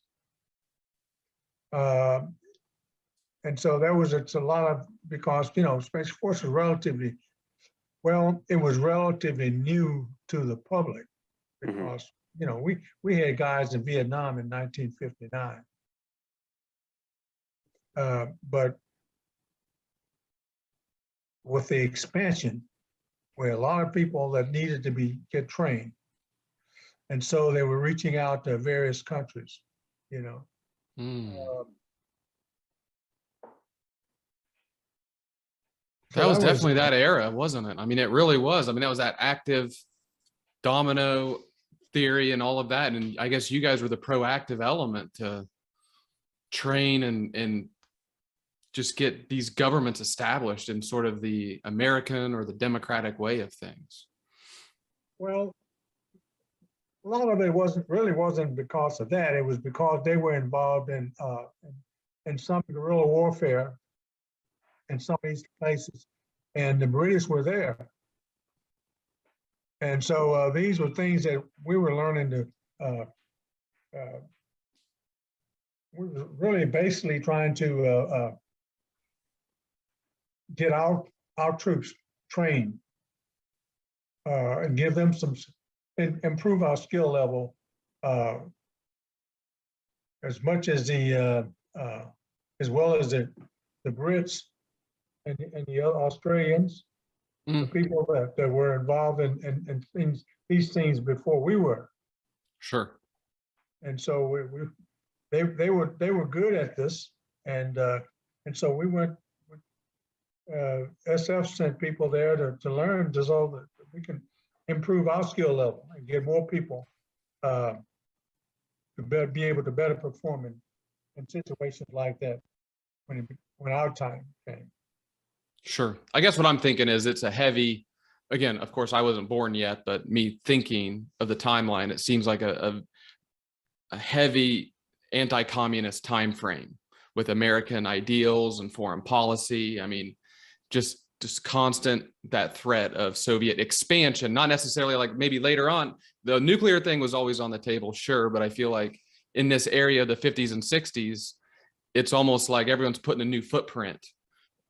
[SPEAKER 7] And so there was a lot of, because, you know, Special Forces relatively, well, it was relatively new to the public because, you know, we had guys in Vietnam in 1959. But with the expansion, where a lot of people that needed to get trained. And so they were reaching out to various countries, you know.
[SPEAKER 6] That was definitely that era, wasn't it? I mean, it really was. I mean, that was that active domino theory and all of that. And I guess you guys were the proactive element to train and just get these governments established in sort of the American or the democratic way of things.
[SPEAKER 7] Well, a lot of it wasn't because of that. It was because they were involved in some guerrilla warfare in some of these places, and the British were there. And so these were things that we were learning to, we were really basically trying to get our troops trained and give them improve our skill level as much as as well as the Brits and the other Australians, the people that were involved in these things before we were.
[SPEAKER 6] Sure.
[SPEAKER 7] And so they were good at this, and so we went. SF sent people there to learn, so that we can improve our skill level and get more people to be able to better perform in situations like that when our time came.
[SPEAKER 6] Sure. I guess what I'm thinking is it's a heavy, again, of course, I wasn't born yet, but me thinking of the timeline, it seems like a heavy anti-communist time frame with American ideals and foreign policy. I mean, just constant that threat of Soviet expansion, not necessarily like maybe later on. The nuclear thing was always on the table, sure, but I feel like in this area, the 50s and 60s, it's almost like everyone's putting a new footprint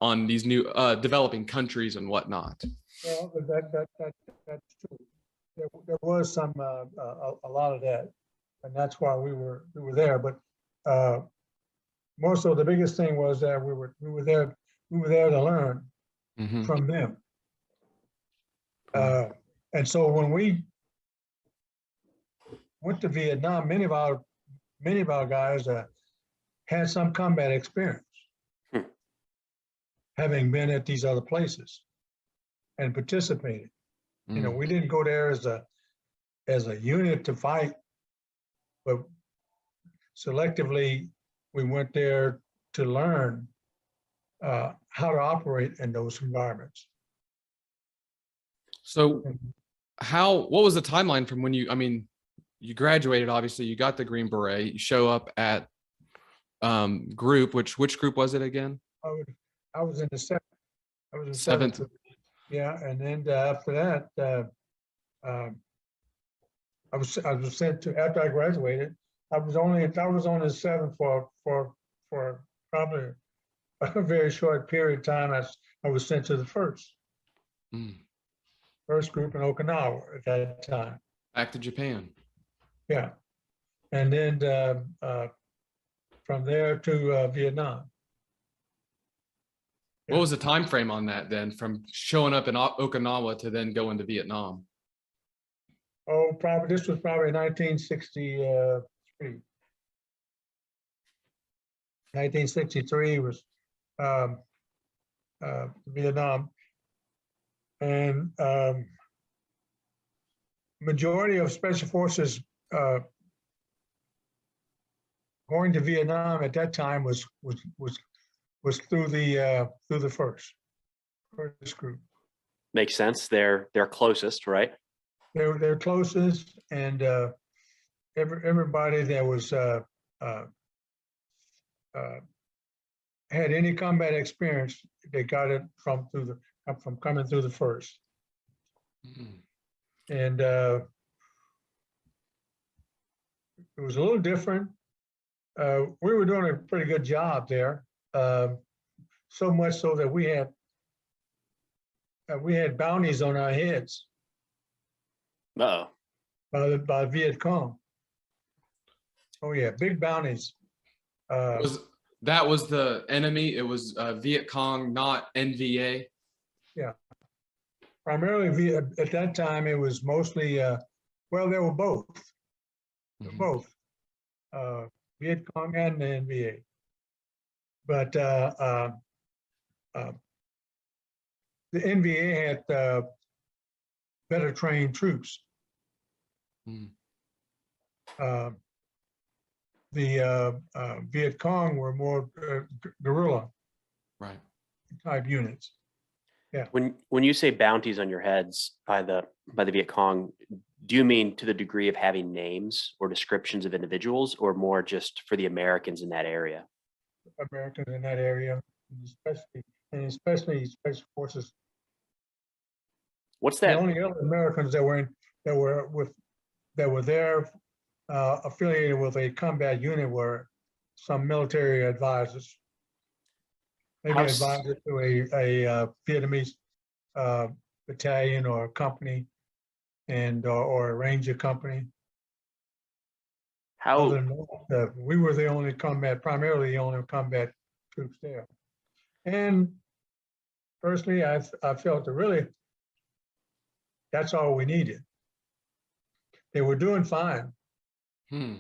[SPEAKER 6] on these new developing countries and whatnot.
[SPEAKER 7] Well, that's true. There was some a lot of that, and that's why we were there. But more so, the biggest thing was that we were there to learn from them. And so when we went to Vietnam, many of our guys had some combat experience, having been at these other places and participated. You know, we didn't go there as a unit to fight, but selectively we went there to learn how to operate in those environments.
[SPEAKER 6] So what was the timeline from when you graduated, obviously you got the Green Beret, you show up at group, which group was it again?
[SPEAKER 7] I was in the seventh. I was in
[SPEAKER 6] Seventh.
[SPEAKER 7] Yeah, and then after that, I was sent to, after I graduated, I was on the seventh for probably a very short period of time. I was sent to the first group in Okinawa at that time.
[SPEAKER 6] Back to Japan.
[SPEAKER 7] Yeah, and then from there to Vietnam.
[SPEAKER 6] What was the time frame on that then, from showing up in Okinawa to then going to Vietnam?
[SPEAKER 7] Oh, this was probably 1963. 1963 was Vietnam, and majority of Special Forces going to Vietnam at that time was through the first group.
[SPEAKER 5] Makes sense. They're closest, right?
[SPEAKER 7] They're closest, and everybody that was had any combat experience, they got it from coming through the first. And it was a little different. We were doing a pretty good job there, so much so that we had bounties on our heads
[SPEAKER 5] Uh-oh.
[SPEAKER 7] by Viet Cong. Oh yeah, big bounties.
[SPEAKER 6] That was the enemy? It was Viet Cong, not NVA?
[SPEAKER 7] Primarily at that time, it was mostly, well, they were both.
[SPEAKER 6] Mhm.
[SPEAKER 7] Both. Viet Cong and the NVA. But the NVA had better trained troops.
[SPEAKER 6] Mm.
[SPEAKER 7] The Viet Cong were more guerrilla
[SPEAKER 6] Right.
[SPEAKER 7] type units.
[SPEAKER 5] When you say bounties on your heads by the Viet Cong, do you mean to the degree of having names or descriptions of individuals, or more just for the Americans in that area?
[SPEAKER 7] Americans in that area, especially Special Forces.
[SPEAKER 5] What's
[SPEAKER 7] The
[SPEAKER 5] that?
[SPEAKER 7] only other Americans that were there affiliated with a combat unit were some military advisors. Maybe
[SPEAKER 5] How s-
[SPEAKER 7] advisor to a Vietnamese battalion or company, and or a ranger company. Other
[SPEAKER 5] How
[SPEAKER 7] than that, we were primarily the only combat troops there. And personally, I felt that really that's all we needed. They were doing fine,
[SPEAKER 6] Hmm.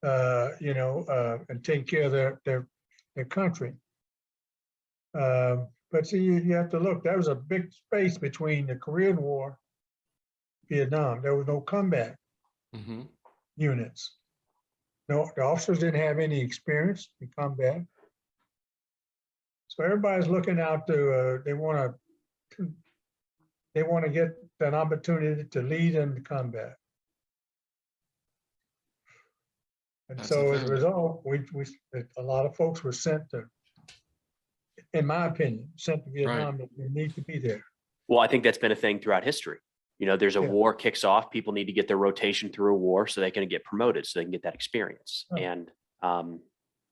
[SPEAKER 7] and taking care of their country. But see, you have to look. There was a big space between the Korean War, Vietnam. There was no combat
[SPEAKER 6] Mm-hmm.
[SPEAKER 7] units. No, the officers didn't have any experience in combat. So everybody's looking out to. They want to get an opportunity to lead in the combat. And
[SPEAKER 6] That's
[SPEAKER 7] so
[SPEAKER 6] a
[SPEAKER 7] as a
[SPEAKER 6] fact.
[SPEAKER 7] result, a lot of folks were sent to, in my opinion, sent to Vietnam that they need to be there.
[SPEAKER 5] Well, I think that's been a thing throughout history. There's a
[SPEAKER 7] Yeah.
[SPEAKER 5] war kicks off. People need to get their rotation through a war so they can get promoted, so they can get that experience.
[SPEAKER 7] Right.
[SPEAKER 5] And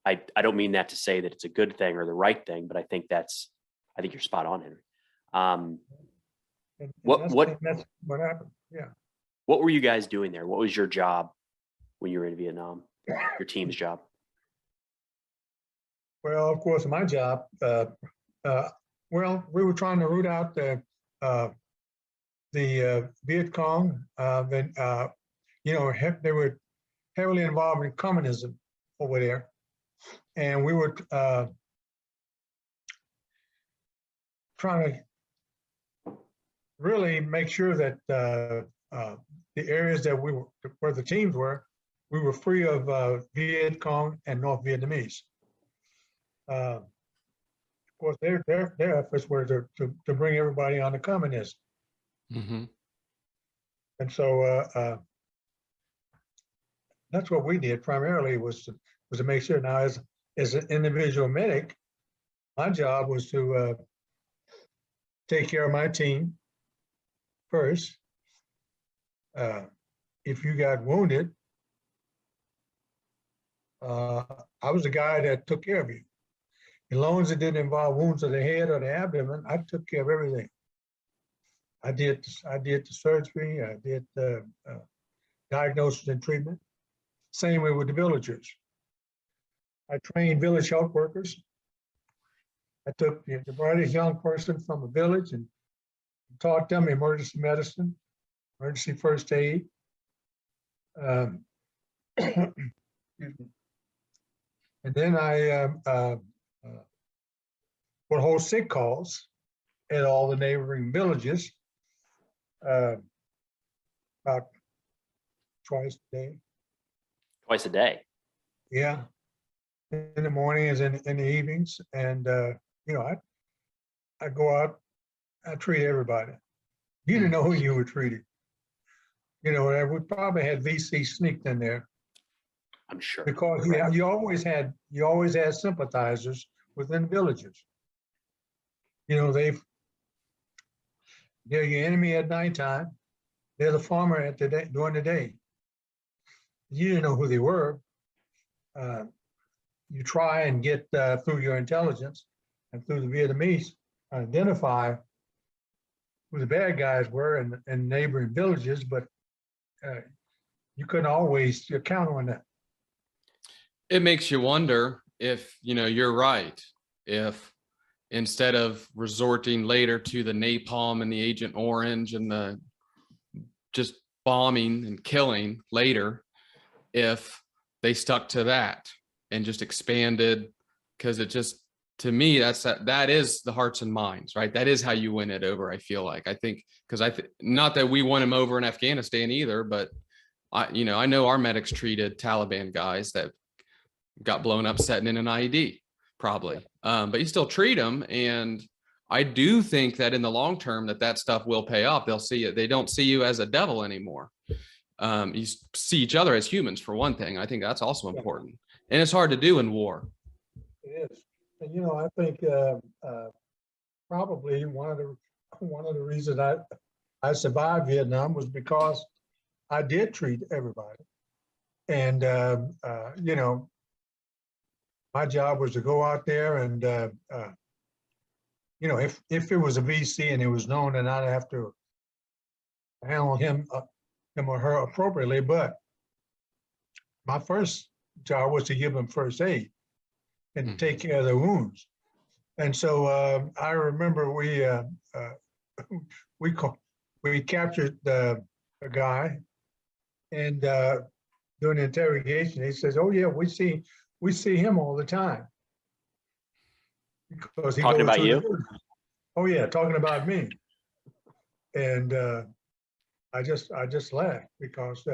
[SPEAKER 5] I don't mean that to say that it's a good thing or the right thing, but I think you're spot on, Henry.
[SPEAKER 7] And
[SPEAKER 5] What
[SPEAKER 7] that's what happened. Yeah.
[SPEAKER 5] what were you guys doing there? What was your job when you were in Vietnam? Your team's job?
[SPEAKER 7] Well, of course, my job. Well, we were trying to root out the Viet Cong. They were heavily involved in communism over there, and we were trying to really make sure that the areas that where the teams were, we were free of Viet Cong and North Vietnamese. Of course, their efforts were to bring everybody on to communism.
[SPEAKER 6] Mm-hmm.
[SPEAKER 7] And so that's what we did primarily was to make sure. Now, as an individual medic, my job was to take care of my team first. If you got wounded, I was the guy that took care of you. As long as it didn't involve wounds of the head or the abdomen, I took care of everything. I did the surgery. I did the diagnosis and treatment. Same way with the villagers. I trained village health workers. I took the brightest young person from a village and taught them emergency medicine, emergency first aid. Excuse me. And then I would hold sick calls at all the neighboring villages about twice a day.
[SPEAKER 5] Twice a day.
[SPEAKER 7] Yeah, in the mornings and in the evenings. And, you know, I go out, I treat everybody. You didn't know who you were treating. You know, and we probably had VC sneaked in there
[SPEAKER 5] I'm sure.
[SPEAKER 7] because you always had sympathizers within villages. You know, they're your enemy at nighttime. They're the farmer at the day, during the day. You didn't know who they were. You try and get through your intelligence and through the Vietnamese, identify who the bad guys were in neighboring villages, but you couldn't always count on that.
[SPEAKER 6] It makes you wonder if, you know, you're right. If instead of resorting later to the napalm and the Agent Orange and the just bombing and killing later, if they stuck to that and just expanded, because it just, to me, that is the hearts and minds, right? That is how you win it over. I feel like, I think, because not that we won him over in Afghanistan either, but you know, I know our medics treated Taliban guys that got blown up setting in an IED, probably, but you still treat them. And I do think that in the long term, that stuff will pay off. They'll see it. They don't see you as a devil anymore. You see each other as humans, for one thing. I think that's also important, and it's hard to do in war.
[SPEAKER 7] It is. And, you know, I think probably one of the reasons I survived Vietnam was because I did treat everybody. And, you know, my job was to go out there and, you know, if it was a VC and it was known, then I'd have to handle him or her appropriately. But my first job was to give them first aid and to take care of their wounds. And so I remember we captured a guy, and during the interrogation, he says, "Oh yeah, we see him all the time." Because he
[SPEAKER 5] Talking
[SPEAKER 7] goes
[SPEAKER 5] about
[SPEAKER 7] to
[SPEAKER 5] you?
[SPEAKER 7] Oh yeah, talking about me. And I just laughed because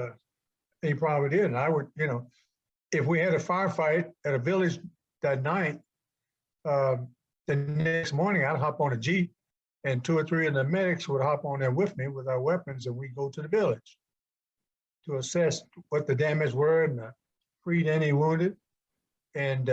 [SPEAKER 7] he probably did. And I would, you know, if we had a firefight at a village that night, the next morning I'd hop on a Jeep and 2 or 3 of the medics would hop on there with me with our weapons, and we'd go to the village to assess what the damage were and treat any wounded. And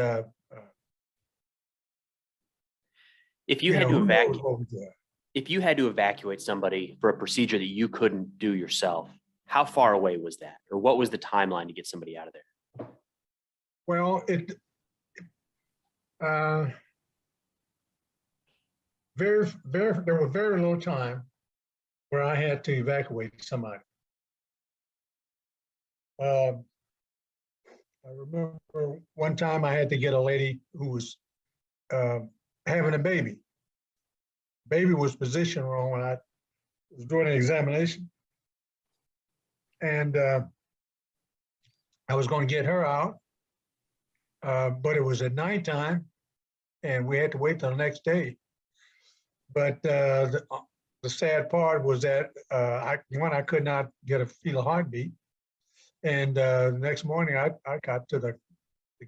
[SPEAKER 5] If you
[SPEAKER 7] you
[SPEAKER 5] had
[SPEAKER 7] know,
[SPEAKER 5] to
[SPEAKER 7] who knows
[SPEAKER 5] evacuate,
[SPEAKER 7] what was there.
[SPEAKER 5] if you had to evacuate somebody for a procedure that you couldn't do yourself, how far away was that, or what was the timeline to get somebody out of there?
[SPEAKER 7] Well, there was very little time where I had to evacuate somebody. I remember one time I had to get a lady who was having a baby. Baby was positioned wrong when I was doing an examination. And I was going to get her out, but it was at nighttime and we had to wait till the next day. But the sad part was that I could not feel a heartbeat. And the next morning I got to the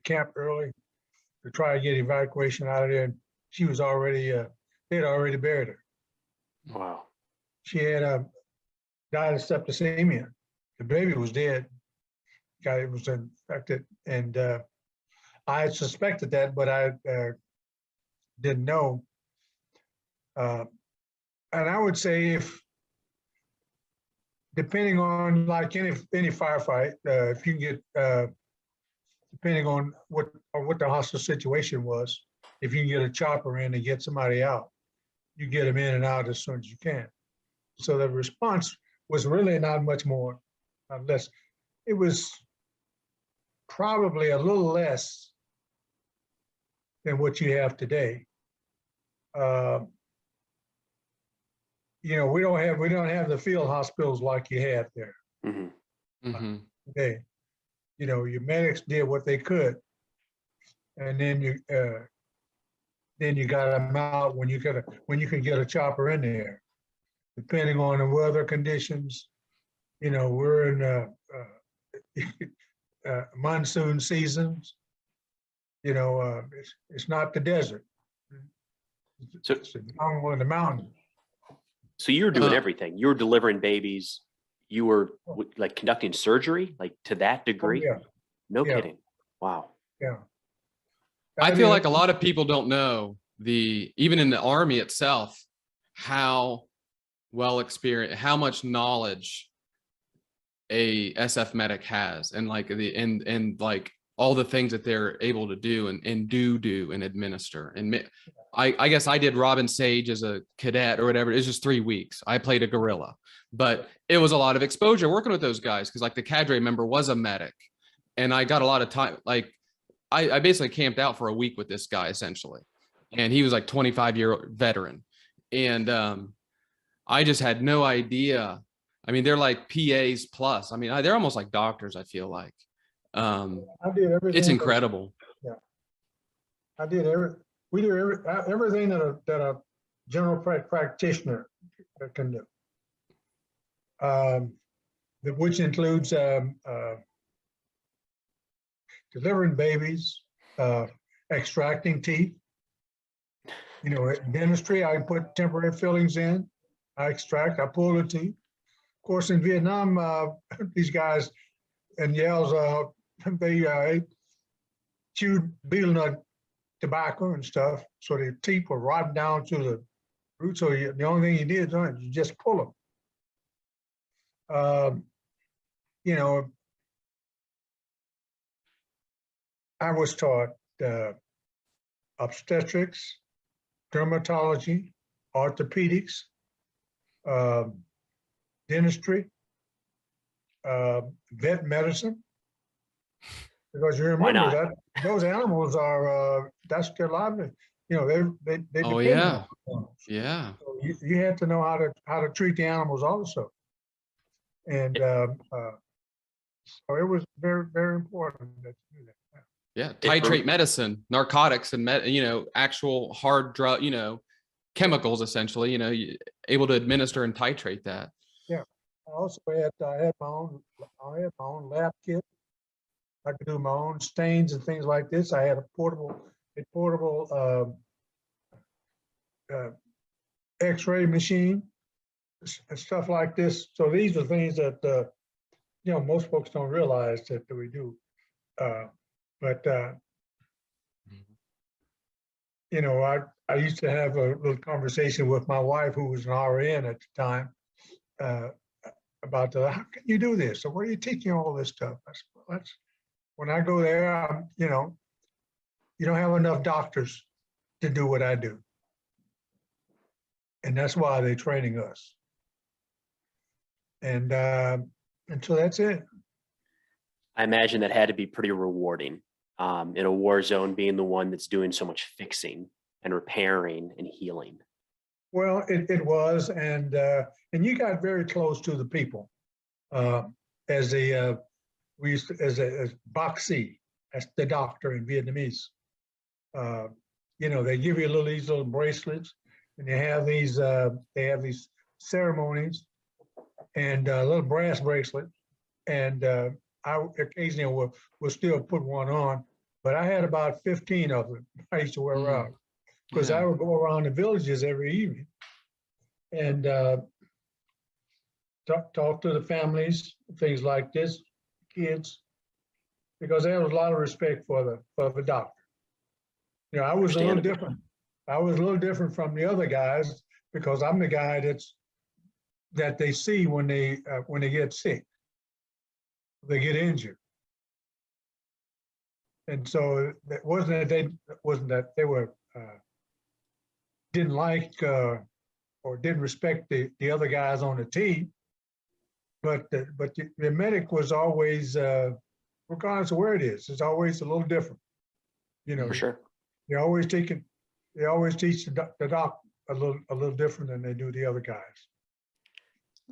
[SPEAKER 7] camp early to try to get evacuation out of there. And she was already, they had already buried her.
[SPEAKER 5] Wow.
[SPEAKER 7] She had died of septicemia. The baby was dead. It was infected. And I had suspected that, but I didn't know. And I would say depending on like any firefight, if you can get, depending on what the hostile situation was, if you can get a chopper in and get somebody out, you get them in and out as soon as you can. So the response was really not much more, less. It was probably a little less than what you have today. You know, we don't have the field hospitals like you had there.
[SPEAKER 5] Mm-hmm.
[SPEAKER 7] Today. You know, your medics did what they could, and then you got them out when you can get a chopper in there, depending on the weather conditions. You know, we're in monsoon seasons, It's not the desert.
[SPEAKER 5] So-
[SPEAKER 7] It's the jungle and the mountain.
[SPEAKER 5] So you were doing
[SPEAKER 6] Uh,
[SPEAKER 5] everything. You were delivering babies. You were like conducting surgery, like to that
[SPEAKER 7] Oh,
[SPEAKER 5] degree.
[SPEAKER 7] yeah,
[SPEAKER 5] No
[SPEAKER 7] yeah.
[SPEAKER 5] kidding. Wow.
[SPEAKER 7] yeah.
[SPEAKER 6] I feel
[SPEAKER 7] mean,
[SPEAKER 6] like a lot of people don't know even in the army itself, how well experienced, how much knowledge a SF medic has, and like and like all the things that they're able to do and do and administer. And I guess I did Robin Sage as a cadet or whatever. It was just 3 weeks. I played a guerrilla, but it was a lot of exposure working with those guys, because like the cadre member was a medic, and I got a lot of time. Like I basically camped out for a week with this guy essentially, and he was like 25-year veteran, and I just had no idea. I mean, they're like PAs plus. I mean, they're almost like doctors, I feel like.
[SPEAKER 7] I did everything.
[SPEAKER 6] It's incredible.
[SPEAKER 7] I did we do everything that a general practitioner can do. Which includes delivering babies, extracting teeth. In dentistry, I put temporary fillings in. I extract, I pull the teeth. Of course, in Vietnam, these guys and yells, they chewed betel nut tobacco and stuff, so their teeth were rotten down to the root. So the only thing you did, you just pull them. I was taught obstetrics, dermatology, orthopedics, dentistry, vet medicine. Because you
[SPEAKER 5] Why
[SPEAKER 7] remember
[SPEAKER 5] not?
[SPEAKER 7] that those animals are that's their livelihood. They
[SPEAKER 6] Oh,
[SPEAKER 7] depend
[SPEAKER 6] yeah.
[SPEAKER 7] on animals.
[SPEAKER 6] Yeah.
[SPEAKER 7] So you had to know how to treat the animals also, and so it was very, very important that you do that.
[SPEAKER 6] Yeah.
[SPEAKER 5] It rem-
[SPEAKER 6] Titrate medicine, narcotics, and actual hard drug, chemicals essentially, able to administer and titrate that.
[SPEAKER 7] I also had my own lab kit. I could do my own stains and things like this. I had a portable X-ray machine and stuff like this. So these are things that most folks don't realize that we do. I used to have a little conversation with my wife, who was an RN at the time, about how can you do this? So where are you teaching all this stuff? I said, well, when I go there, you don't have enough doctors to do what I do. And that's why they're training us. And so that's it.
[SPEAKER 5] I imagine that had to be pretty rewarding in a war zone, being the one that's doing so much fixing and repairing and healing.
[SPEAKER 7] Well, it was, and you got very close to the people as Boxy, that's the doctor in Vietnamese. They give you these little bracelets, and they have these ceremonies, and a little brass bracelet, and I occasionally will still put one on, but I had about 15 of them I used to wear out, because I would go around the villages every evening and talk to the families, things like this, kids, because there was a lot of respect for the doctor. I was a little different. I was a little different from the other guys, because I'm the guy that they see when they get sick, they get injured. And so it wasn't that they were didn't like or didn't respect the other guys on the team, but the medic was always, regardless of where it is, it's always a little different.
[SPEAKER 5] For sure.
[SPEAKER 7] They always teach the doc a little different than they do the other guys.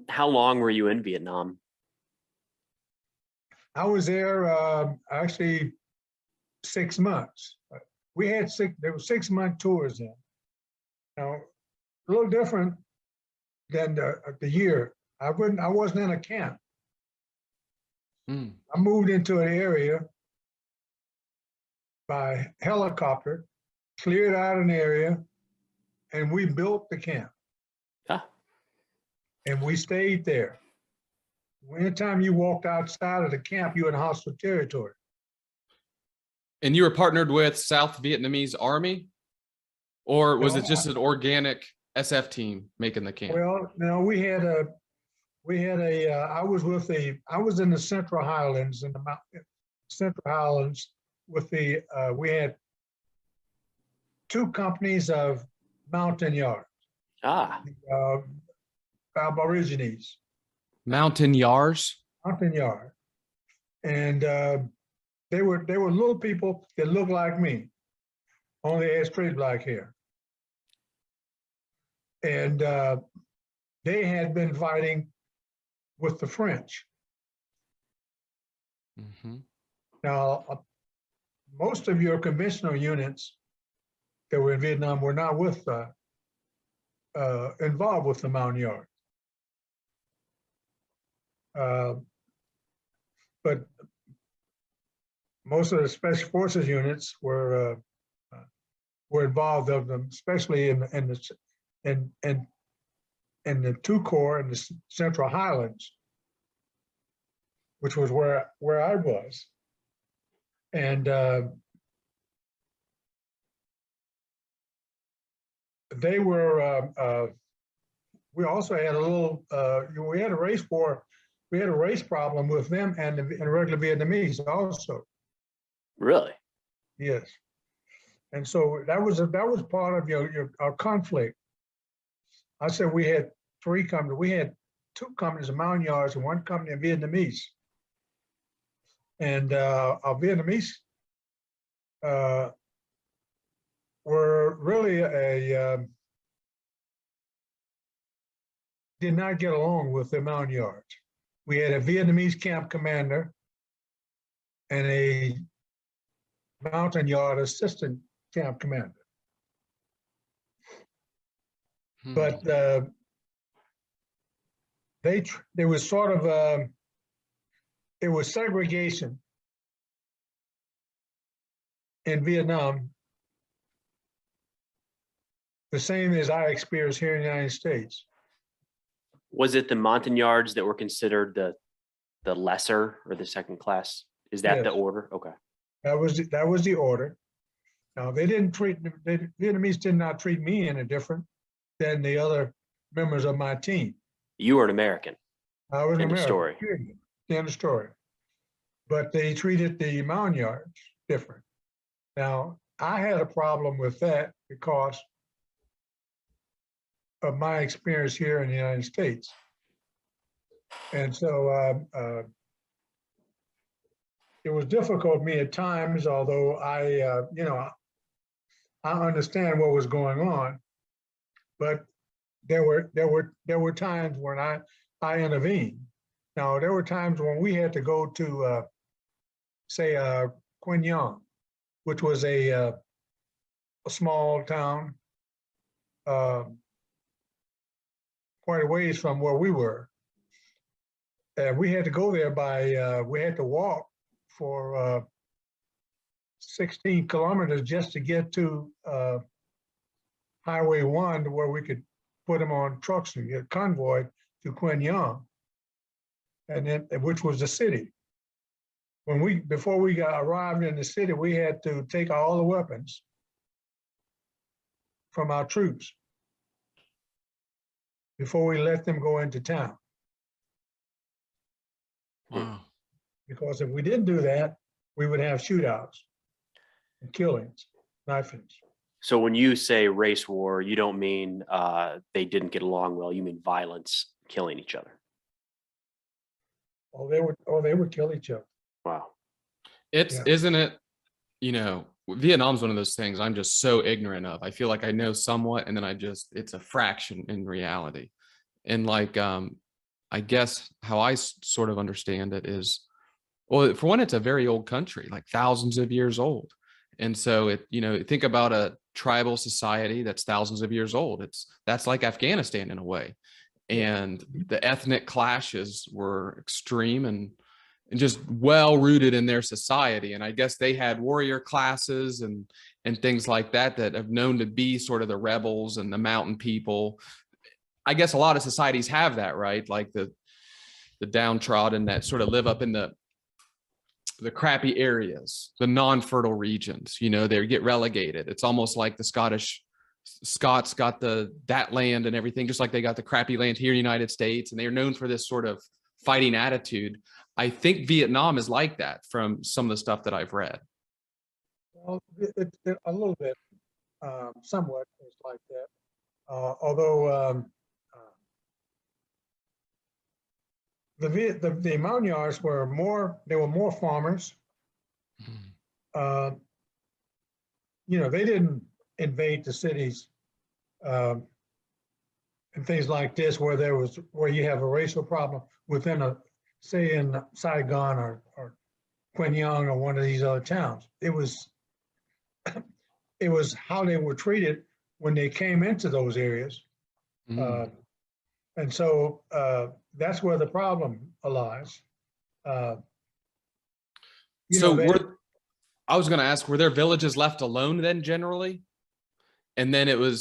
[SPEAKER 5] How long were you in Vietnam?
[SPEAKER 7] I was there actually 6 months. There were 6 month tours in. Now, a little different than the year. I wasn't in a camp. I moved into an area by helicopter, cleared out an area, and we built the camp.
[SPEAKER 5] Ah.
[SPEAKER 7] And we stayed there. Anytime you walked outside of the camp, you were in hostile territory.
[SPEAKER 6] And you were partnered with South Vietnamese Army, or was
[SPEAKER 7] No,
[SPEAKER 6] it just an organic SF team making the camp?
[SPEAKER 7] Well, no, I was in the Central Highlands, in the Central Highlands with we had 2 companies of Montagnards,
[SPEAKER 5] Ah,
[SPEAKER 7] Aborigines,
[SPEAKER 6] Montagnards.
[SPEAKER 7] Montagnard. And they were little people that looked like me, only had straight black hair. And they had been fighting with the French.
[SPEAKER 6] Mm-hmm.
[SPEAKER 7] Now, most of your conventional units that were in Vietnam were not involved with the Montagnard. But most of the special forces units were involved of them, especially in the 2 Corps in the Central Highlands, which was where I was. And they were, we also had a little, we had a race war, we had a race problem with them and regular Vietnamese also.
[SPEAKER 5] really?
[SPEAKER 7] Yes. And so that was part of our conflict. I said we had 3 companies. We had 2 companies of Montagnards and 1 company of Vietnamese. And our Vietnamese were really did not get along with the Montagnards. We had a Vietnamese camp commander and a Montagnard assistant camp commander. But there was sort of it was segregation in Vietnam, the same as I experienced here in the United States.
[SPEAKER 5] Was it the Montagnards that were considered the lesser or the second class? Is that the
[SPEAKER 7] Yes.
[SPEAKER 5] order? Okay.
[SPEAKER 7] That was the order. Now the Vietnamese did not treat me any different than the other members of my team.
[SPEAKER 5] You were an American.
[SPEAKER 7] I was an
[SPEAKER 5] End of
[SPEAKER 7] American.
[SPEAKER 5] story.
[SPEAKER 7] Period. End of story. But they treated the Montagnards different. Now I had a problem with that because of my experience here in the United States. And so it was difficult for me at times, although I understand what was going on, but there were times when I intervened. Now, there were times when we had to go to, say, Quin Yang, which was a small town, quite a ways from where we were. And we had to go there we had to walk for 16 kilometers just to get to Highway 1 to where we could put them on trucks and get convoyed to Quin Yang, and then which was the city. Before we arrived in the city, we had to take all the weapons from our troops before we let them go into town.
[SPEAKER 6] Wow.
[SPEAKER 7] Because if we didn't do that, we would have shootouts and killings, knifings.
[SPEAKER 5] So when you say race war, you don't mean they didn't get along well. You mean violence, killing each other.
[SPEAKER 7] They would kill each other.
[SPEAKER 5] Wow.
[SPEAKER 6] Isn't it, Vietnam's one of those things I'm just so ignorant of. I feel like I know somewhat, and then it's a fraction in reality. And I guess how I sort of understand it is, well, for one, it's a very old country, like thousands of years old. And so think about a tribal society that's thousands of years old. That's like Afghanistan in a way. And the ethnic clashes were extreme, and just well rooted in their society. And I guess they had warrior classes and things like that that have known to be sort of the rebels and the mountain people. I guess a lot of societies have that, right? Like the downtrodden that sort of live up in the crappy areas, the non-fertile regions, you know, they get relegated. It's almost like the Scots got that land and everything, just like they got the crappy land here in the United States. And they're known for this sort of fighting attitude. I think Vietnam is like that from some of the stuff that I've read.
[SPEAKER 7] Well, a little bit, somewhat is like that. Although the Montagnards were more farmers. You know, they didn't invade the cities and things like this where you have a racial problem within say in Saigon or Quang Yang or one of these other towns. It was how they were treated when they came into those areas. And so that's where the problem lies. I
[SPEAKER 6] was going to ask, were their villages left alone then generally? And then you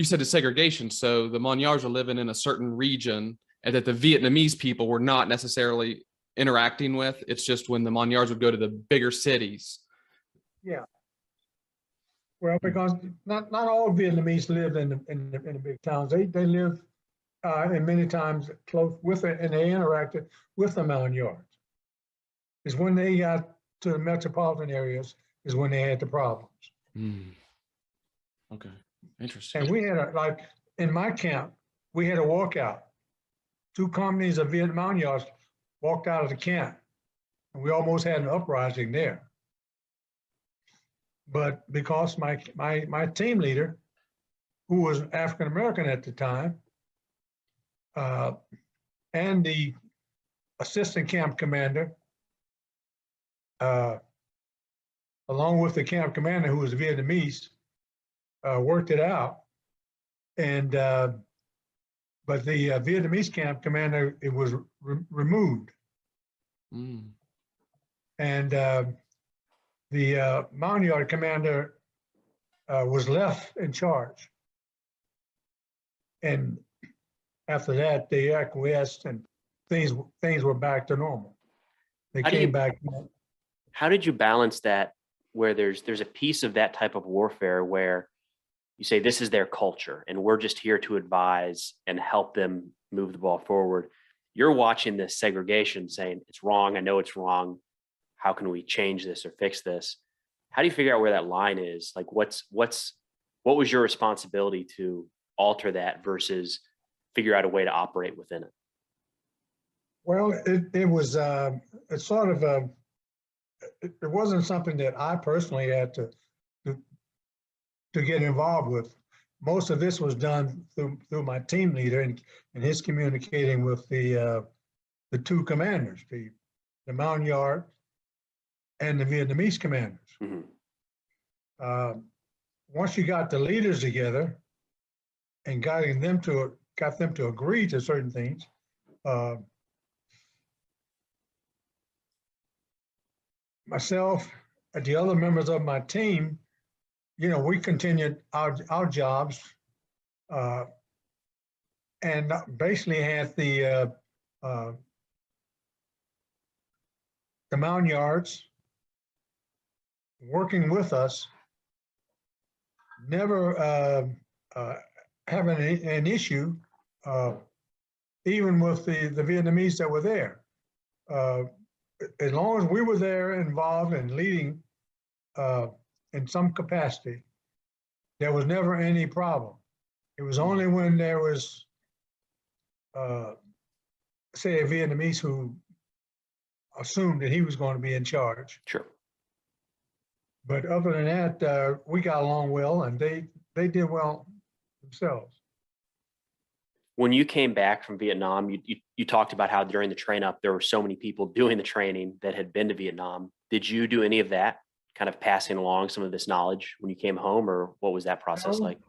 [SPEAKER 6] said it's segregation. So the Montagnards are living in a certain region and that the Vietnamese people were not necessarily interacting with. It's just when the Montagnards would go to the bigger cities.
[SPEAKER 7] Yeah. Well, because not all Vietnamese lived in the big towns. They lived and many times close with it, and they interacted with the Montagnards. It's when they got to the metropolitan areas is when they had the problems.
[SPEAKER 6] Okay, interesting.
[SPEAKER 7] And we had like in my camp, we had a walkout. 2 companies of Vietnamese walked out of the camp, and we almost had an uprising there. But because my team leader, who was African American at the time, and the assistant camp commander, along with the camp commander who was Vietnamese, worked it out. And but the Vietnamese camp commander, it was removed. And the Montagnard commander was left in charge. And after that, they acquiesced and things were back to normal. They came back.
[SPEAKER 5] How did you balance that where there's a piece of that type of warfare where you say this is their culture and we're just here to advise and help them move the ball forward? You're watching this segregation saying it's wrong. I know it's wrong. How can we change this or fix this? How do you figure out where that line is? Like what was your responsibility to alter that versus figure out a way to operate within it?
[SPEAKER 7] Well, it was it's sort of it wasn't something that I personally had to get involved with. Most of this was done through my team leader and his communicating with the 2 commanders, the Montagnard and the Vietnamese commanders. Once you got the leaders together and got them to agree to certain things, myself and the other members of my team, you know, we continued our jobs and basically had the Montagnards working with us, never having an issue, even with the Vietnamese that were there. As long as we were there involved in leading in some capacity, there was never any problem. It was only when there was, say, a Vietnamese who assumed that he was going to be in charge.
[SPEAKER 5] Sure.
[SPEAKER 7] But other than that, we got along well, and they did well themselves.
[SPEAKER 5] When you came back from Vietnam, you talked about how during the train up, there were so many people doing the training that had been to Vietnam. Did you do any of that, kind of passing along some of this knowledge when you came home, or what was that process like?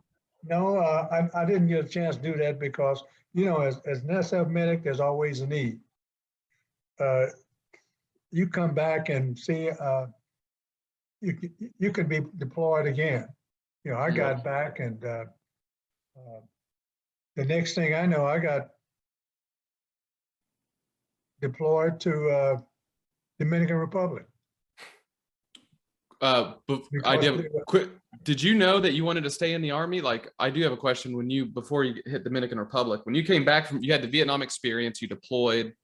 [SPEAKER 7] No, I didn't get a chance to do that because, you know, as an SF medic, there's always a need. you come back and see, you could be deployed again. You know, I got back and the next thing I know, I got deployed to Dominican Republic.
[SPEAKER 6] Did you know that you wanted to stay in the Army? Like, I do have a question. Before you hit Dominican Republic, when you came back you had the Vietnam experience, you deployed,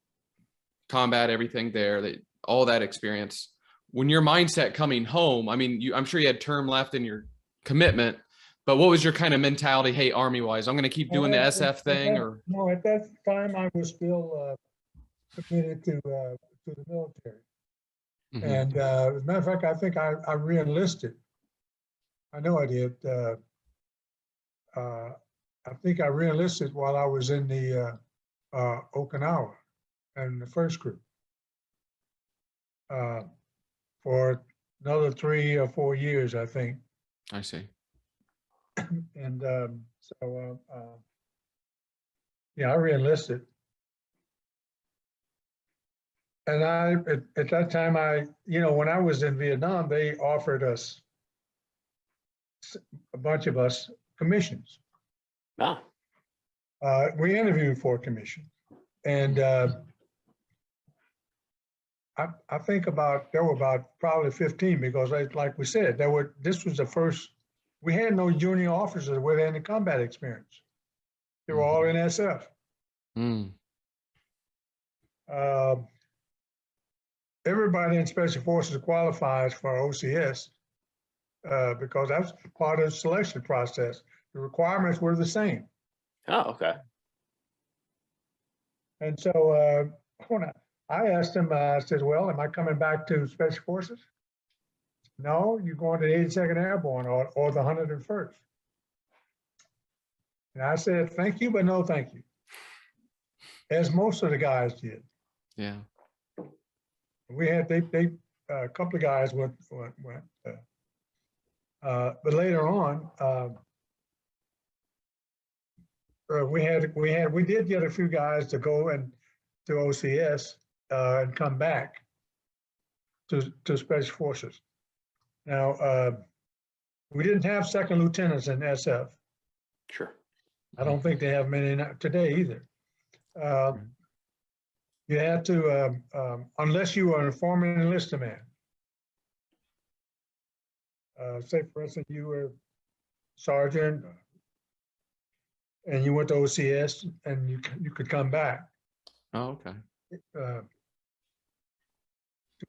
[SPEAKER 6] combat, everything there, all that experience. When your mindset coming home, I mean, I'm sure you had term left in your commitment, but what was your kind of mentality? Hey, Army wise, I'm going to keep doing the SF thing, or?
[SPEAKER 7] No, at that time I was still committed to the military.
[SPEAKER 6] Mhm.
[SPEAKER 7] And as a matter of fact, I think I re-enlisted. I know I did. I think I re-enlisted while I was in the Okinawa and the first group for another 3 or 4 years, I think.
[SPEAKER 6] I see.
[SPEAKER 7] And yeah, I re-enlisted. And at that time, when I was in Vietnam, they offered us, a bunch of us, commissions.
[SPEAKER 5] Ah,
[SPEAKER 7] We interviewed for a commission. And I think there were about probably 15 because like we said, this was the first, we had no junior officers with any combat experience. They were all in SF.
[SPEAKER 6] Mm.
[SPEAKER 7] Everybody in Special Forces qualifies for OCS because that's part of the selection process. The requirements were the same.
[SPEAKER 5] oh, okay.
[SPEAKER 7] And so when I asked him, I said, well, am I coming back to Special Forces? No, you're going to the 82nd Airborne or the 101st. And I said, thank you, but no thank you. As most of the guys did.
[SPEAKER 6] Yeah.
[SPEAKER 7] We had, a couple of guys went but later on, we did get a few guys to go and to OCS and come back to Special Forces. Now, we didn't have second lieutenants in SF.
[SPEAKER 5] Sure.
[SPEAKER 7] I don't think they have many today either. You had to, unless you were a former enlisted man. Say, for instance, you were sergeant and you went to OCS and you could come back
[SPEAKER 6] Oh, okay.
[SPEAKER 7] to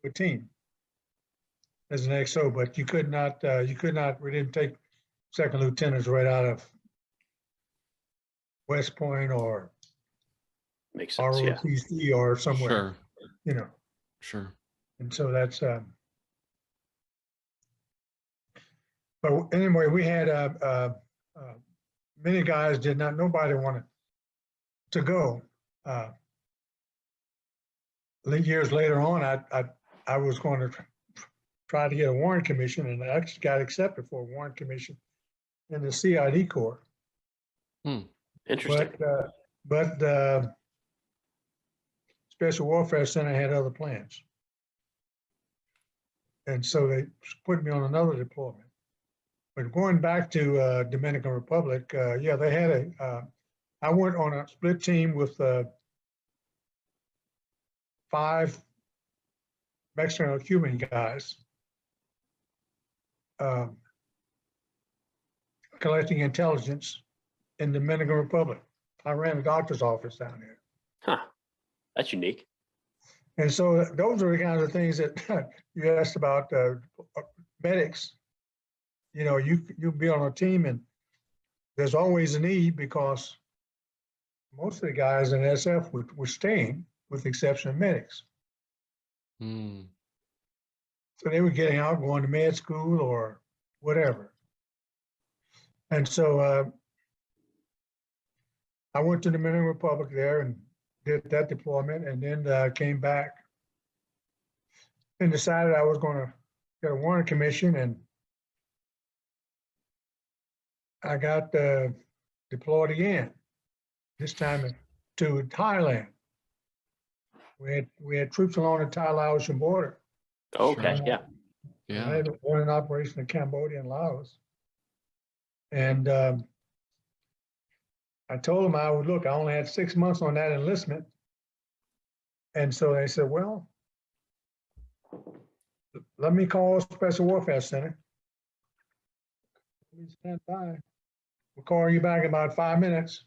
[SPEAKER 7] a team as an XO, but you could not, we didn't take second lieutenants right out of West Point or
[SPEAKER 5] Makes sense. Yeah.
[SPEAKER 7] ROTC or somewhere,
[SPEAKER 6] Sure. Sure.
[SPEAKER 7] And so that's, but anyway, we had many guys nobody wanted to go. Years later on, I was going to try to get a warrant commission, and I actually got accepted for a warrant commission in the CID Corps.
[SPEAKER 5] Interesting.
[SPEAKER 7] But the Special Warfare Center had other plans. And so they put me on another deployment. But going back to Dominican Republic, yeah, they had I went on a split team with 5 Mexican or Cuban guys collecting intelligence in the Dominican Republic. I ran a doctor's office down there.
[SPEAKER 5] Huh. That's unique.
[SPEAKER 7] And so those are the kinds of things that you asked about medics. You know, you be on a team and there's always a need because most of the guys in SF were staying with the exception of medics. So they were getting out, going to med school or whatever. And so I went to the Dominican Republic there and did that deployment, and then came back and decided I was going to get a warrant commission, and I got deployed again, this time to Thailand. We had troops along the Thai-Laotian border.
[SPEAKER 5] Oh, okay, yeah.
[SPEAKER 6] Yeah.
[SPEAKER 7] I had one in operation in Cambodia and Laos. And I told them I would look, I only had 6 months on that enlistment. And so they said, well, let me call Special Warfare Center. Please stand by. We'll call you back in about 5 minutes.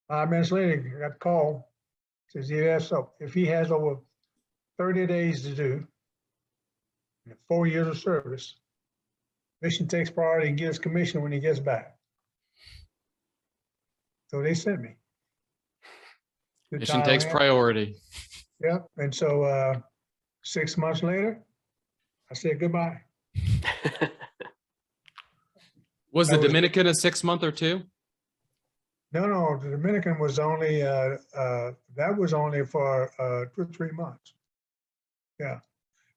[SPEAKER 7] 5 minutes later, I got a call. Says, yes, so if he has over 30 days to do, and 4 years of service, mission takes priority and gives commission when he gets back. So they sent me. to
[SPEAKER 6] Mission takes
[SPEAKER 7] Thailand.
[SPEAKER 6] priority.
[SPEAKER 7] Yep, and so 6 months later, I said goodbye.
[SPEAKER 6] Was the
[SPEAKER 7] That was-
[SPEAKER 6] Dominican a 6 month or 2?
[SPEAKER 7] No, the Dominican was only, that was only for 2 or 3 months. Yeah,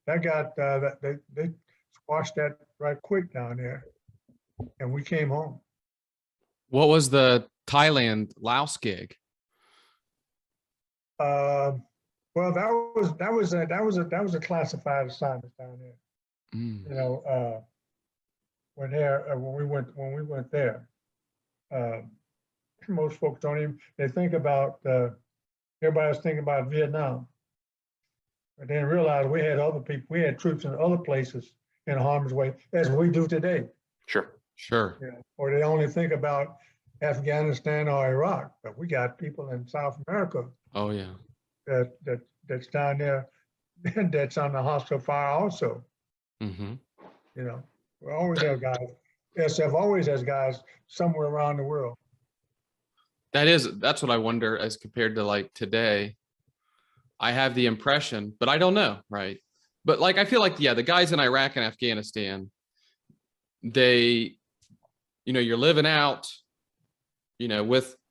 [SPEAKER 7] that got, they squashed that right quick down there. And we came home.
[SPEAKER 6] What was the Thailand Laos gig?
[SPEAKER 7] Well, that was a classified assignment down there.
[SPEAKER 6] Mm.
[SPEAKER 7] You know, when we went there, most folks don't even, they think about, everybody's thinking about Vietnam. But they didn't realize we had other people, we had troops in other places in harm's way, as we do today.
[SPEAKER 5] Sure.
[SPEAKER 6] Sure.
[SPEAKER 7] Yeah. Or they only think about Afghanistan or Iraq, but we got people in South America
[SPEAKER 6] Oh yeah.
[SPEAKER 7] that's down there, that's on the hostile fire also.
[SPEAKER 6] Mm-hmm.
[SPEAKER 7] You know, we always have guys. SF always has guys somewhere around the world.
[SPEAKER 6] That's what I wonder as compared to like today. I have the impression, but I don't know, right? But like I feel like, yeah, the guys in Iraq and Afghanistan, they, you know, you're living out, you know,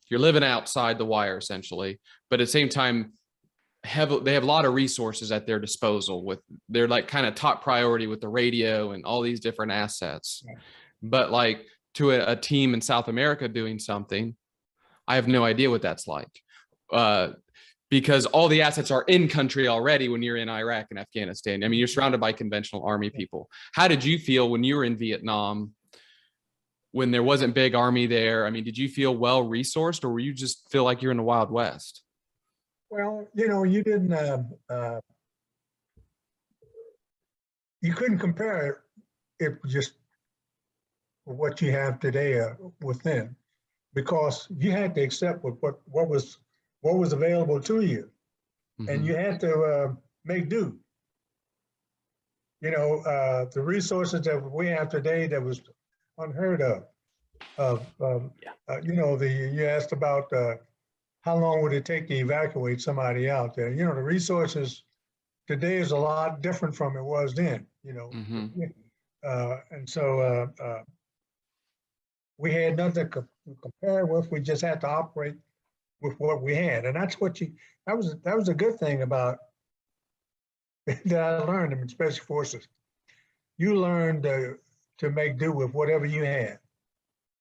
[SPEAKER 6] you're living outside the wire essentially, but at the same time, they have a lot of resources at their disposal with they're like kind of top priority with the radio and all these different assets.
[SPEAKER 7] Yeah.
[SPEAKER 6] But like to a team in South America doing something, I have no idea what that's like. Because all the assets are in country already when you're in Iraq and Afghanistan. I mean, you're surrounded by conventional army people. How did you feel when you were in Vietnam, when there wasn't big army there? I mean, did you feel well resourced, or were you just feel like you're in the Wild West?
[SPEAKER 7] Well, you know, you didn't, you couldn't compare it just what you have today within, because you had to accept what was available to you, and you had to make do. You know, the resources that we have today that was unheard of. You know, you asked about how long would it take to evacuate somebody out there. You know, the resources today is a lot different from it was then. You know, and so we had nothing to compare with. We just had to operate with what we had, and that's what that was a good thing about that I learned in Special Forces. You learned to make do with whatever you had.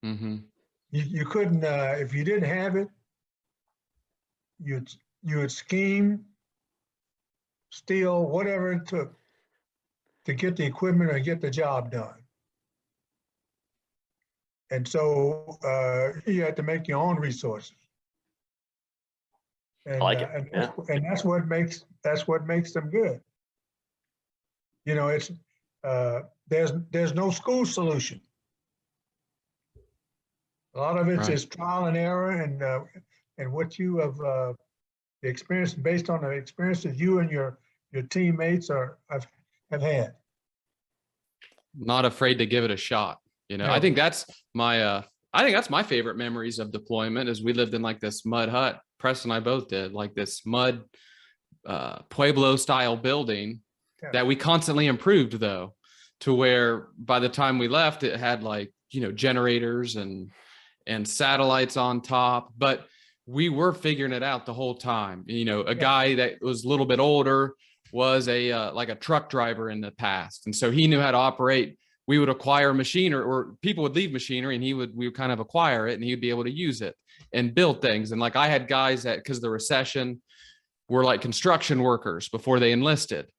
[SPEAKER 7] You couldn't if you didn't have it, you would scheme, steal, whatever it took to get the equipment or get the job done. And so you had to make your own resources. And,
[SPEAKER 5] I like it.
[SPEAKER 7] and that's what makes them good. You know, it's there's no school solution. A lot of it is trial and error, and what you have experienced based on the experiences you and your teammates have had.
[SPEAKER 6] Not afraid to give it a shot. You know,
[SPEAKER 7] No.
[SPEAKER 6] I think that's my favorite memories of deployment is we lived in like this mud hut. Preston and I both did, like this mud Pueblo style building that we constantly improved, though, to where by the time we left, it had like, you know, generators and satellites on top, but we were figuring it out the whole time. You know, a guy that was a little bit older was like a truck driver in the past. And so he knew how to operate. We would acquire machinery, or people would leave machinery, and we would kind of acquire it, and he would be able to use it and build things. And like I had guys that, because of the recession, were like construction workers before they enlisted.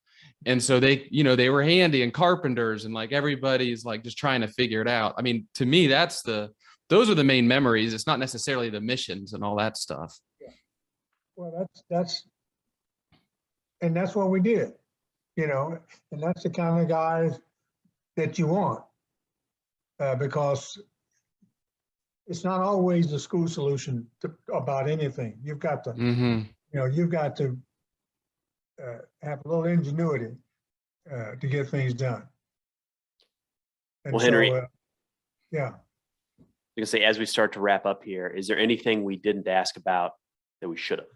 [SPEAKER 6] And so they, you know, they were handy and carpenters, and like everybody's like just trying to figure it out. I mean, to me, those are the main memories. It's not necessarily the missions and all that stuff.
[SPEAKER 7] Well, that's what we did, you know, and that's the kind of guys that you want, because it's not always the school solution about anything. You've got to,
[SPEAKER 6] Mm-hmm.
[SPEAKER 7] you know, you've got to have a little ingenuity to get things done. And
[SPEAKER 5] Well, Henry,
[SPEAKER 7] yeah.
[SPEAKER 5] I can say, as we start to wrap up here, is there anything we didn't ask about that we should have?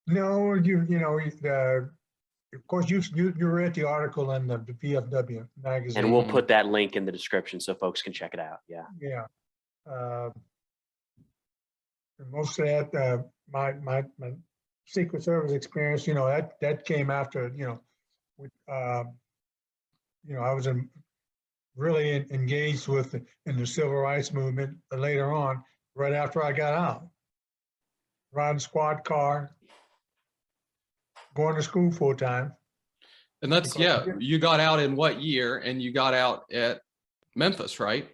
[SPEAKER 7] No, you know, of course, you read the article in the VFW magazine.
[SPEAKER 5] And we'll put that link in the description so folks can check it out. Yeah.
[SPEAKER 7] Yeah. Most of that, my Secret Service experience, you know, that came after, you know, I was really engaged in the civil rights movement later on, right after I got out. Riding squad car, going to school full time.
[SPEAKER 6] And that's, yeah, you got out in what year? And you got out at Memphis, right?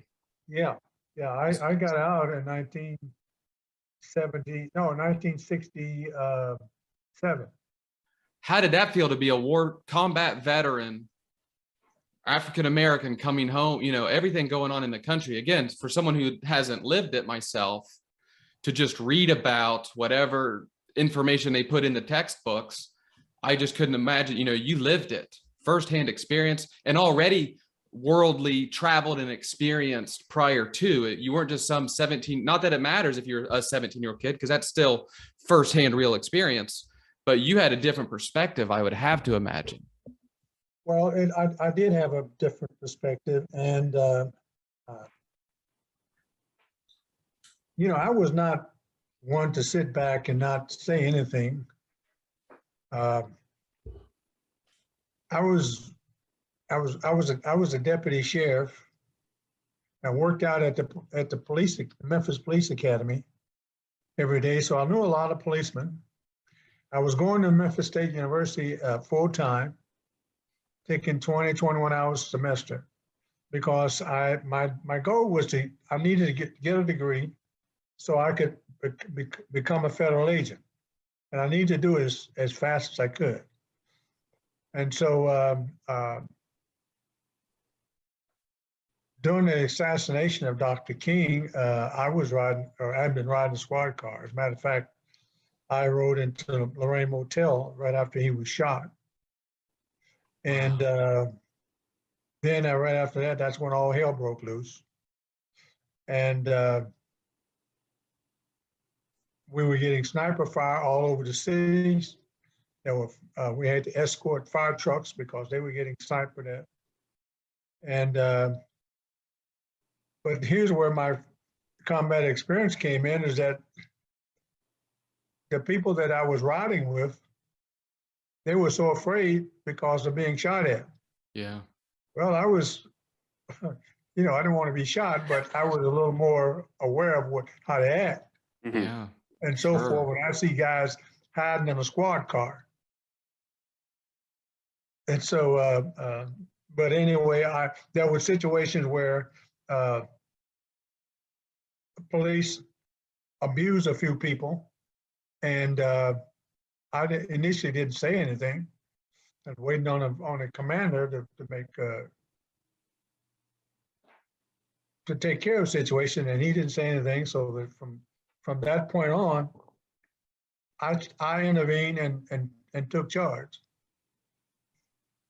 [SPEAKER 7] Yeah. Yeah. I got out in 1967.
[SPEAKER 6] How did that feel to be a war combat veteran, African-American coming home, you know, everything going on in the country? Again, for someone who hasn't lived it myself, to just read about whatever information they put in the textbooks, I just couldn't imagine, you know, you lived it, firsthand experience, and already worldly traveled and experienced prior to it. You weren't just some 17, not that it matters if you're a 17-year-old kid, because that's still firsthand real experience, but you had a different perspective, I would have to imagine.
[SPEAKER 7] Well, I did have a different perspective, and you know, I was not one to sit back and not say anything. I was a deputy sheriff. I worked out at the Memphis Police Academy every day, so I knew a lot of policemen. I was going to Memphis State University full time, taking 21 hours a semester, because my goal was I needed to get a degree so I could become a federal agent, and I needed to do it as fast as I could. And so during the assassination of Dr. King, I'd been riding a squad car. As a matter of fact, I rode into the Lorraine Motel right after he was shot. And then right after that, that's when all hell broke loose. And we were getting sniper fire all over the cities. We had to escort fire trucks because they were getting sniped at. And but here's where my combat experience came in, is that the people that I was riding with, they were so afraid because of being shot at.
[SPEAKER 6] Yeah.
[SPEAKER 7] Well, I was, you know, I didn't want to be shot, but I was a little more aware of how to act.
[SPEAKER 5] Mm-hmm.
[SPEAKER 6] Yeah.
[SPEAKER 7] And so
[SPEAKER 6] Sure.
[SPEAKER 7] forth, when I see guys hiding in a squad car. And so, but anyway, there were situations where police abused a few people, and I initially didn't say anything. I was waiting on a commander to take care of the situation, and he didn't say anything. So that from that point on, I intervened and took charge.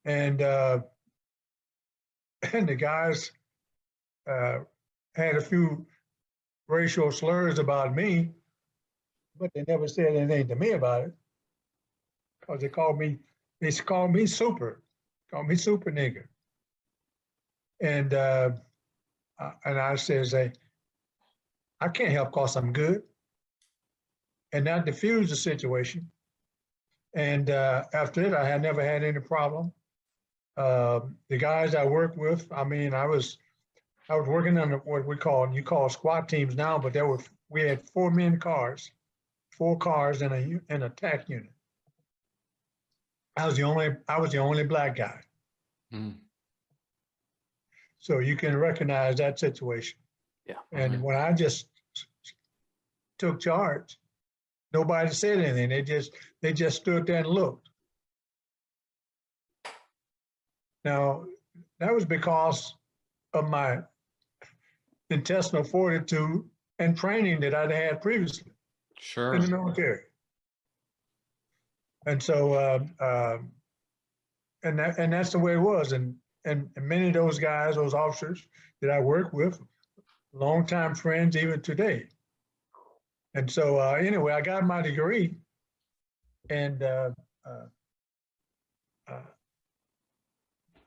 [SPEAKER 7] And the guys had a few racial slurs about me, but they never said anything to me about it, because they called me super nigger. And I says, I can't help cause I'm good. And that diffused the situation. And after that, I had never had any problem. The guys I worked with, I mean, I was working on what you call squad teams now, but we had 4-man cars. 4 cars in a TAC unit. I was the only black guy.
[SPEAKER 6] Mm.
[SPEAKER 7] So you can recognize that situation.
[SPEAKER 5] Yeah.
[SPEAKER 7] And when I just took charge, nobody said anything. They just stood there and looked. Now, that was because of my intestinal fortitude and training that I'd had previously
[SPEAKER 6] Sure.
[SPEAKER 7] in the military. And so, and that's the way it was. And many of those guys, those officers that I work with, longtime friends even today. And so, anyway, I got my degree and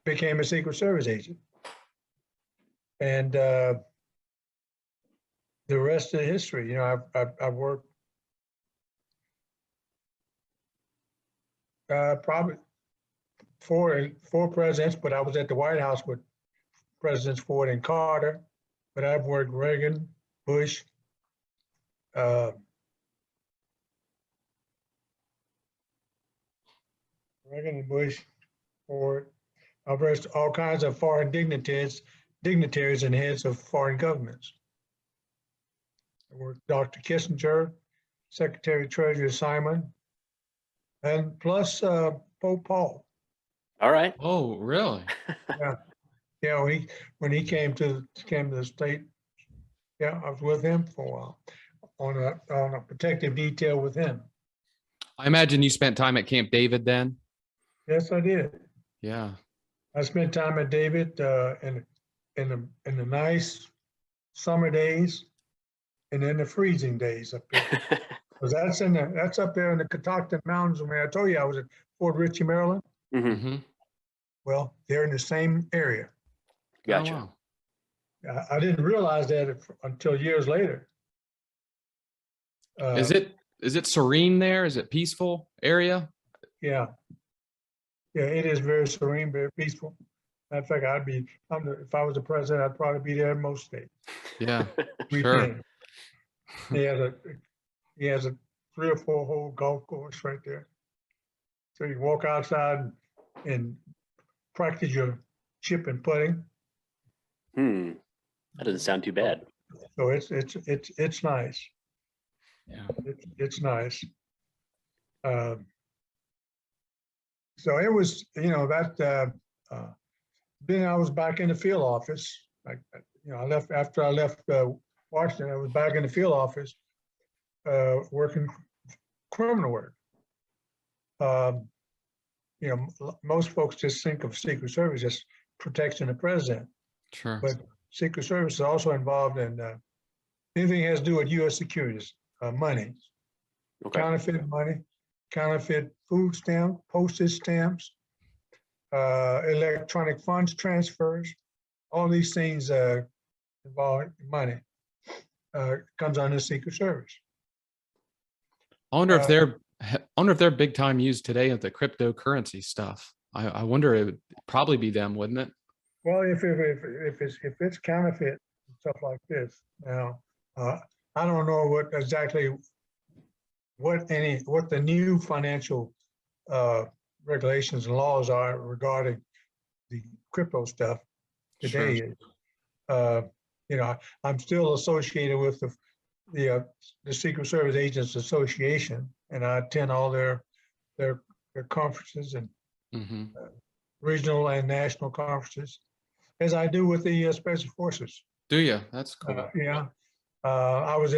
[SPEAKER 7] became a Secret Service agent. And the rest of the history, you know, I've worked probably four presidents, but I was at the White House with Presidents Ford and Carter. But I've worked Reagan, Bush, Ford. I've worked all kinds of foreign dignitaries and heads of foreign governments. I worked Dr. Kissinger, Secretary Treasurer Simon, and plus Pope Paul.
[SPEAKER 5] All right.
[SPEAKER 6] Oh, really?
[SPEAKER 7] Yeah, when he came to the state, yeah, I was with him for a while on a protective detail with him.
[SPEAKER 6] I imagine you spent time at Camp David then.
[SPEAKER 7] Yes, I did.
[SPEAKER 6] Yeah.
[SPEAKER 7] I spent time at David in the nice summer days, and then the freezing days up there. Because that's up there in the Catoctin Mountains. When I told you I was at Fort Ritchie, Maryland.
[SPEAKER 5] Mhm.
[SPEAKER 6] Mm-hmm.
[SPEAKER 7] Well, they're in the same area.
[SPEAKER 5] Gotcha.
[SPEAKER 6] Oh, wow.
[SPEAKER 7] I didn't realize that until years later.
[SPEAKER 6] Is it serene there? Is it peaceful area?
[SPEAKER 7] Yeah. Yeah, it is very serene, very peaceful. In fact, if I was the president, I'd probably be there most days.
[SPEAKER 6] Yeah.
[SPEAKER 7] Weekend. He has a 3 or 4 hole golf course right there. So you walk outside and practice your chip and putting.
[SPEAKER 5] That doesn't sound too bad.
[SPEAKER 7] So it's nice.
[SPEAKER 6] Yeah.
[SPEAKER 7] It's nice. So it was, you know, that then I was back in the field office. Like, you know, after I left Washington, I was back in the field office working criminal work. You know, most folks just think of Secret Service as protection of the president,
[SPEAKER 6] Sure.
[SPEAKER 7] but Secret Service is also involved in anything that has to do with U.S. securities, money,
[SPEAKER 5] Okay.
[SPEAKER 7] counterfeit money, counterfeit food stamp, postage stamps, electronic funds transfers, all these things involve money, comes under Secret Service.
[SPEAKER 6] I wonder if they're big time used today at the cryptocurrency stuff. I wonder it would probably be them, wouldn't it?
[SPEAKER 7] Well, if it's counterfeit stuff like this, now I don't know what the new financial regulations and laws are regarding the crypto stuff today.
[SPEAKER 6] Sure.
[SPEAKER 7] You know, I'm still associated with the Secret Service Agents Association, and I attend all their conferences and
[SPEAKER 6] Mm-hmm.
[SPEAKER 7] regional and national conferences, as I do with the Special Forces.
[SPEAKER 6] Do you? That's cool.
[SPEAKER 7] Yeah, I was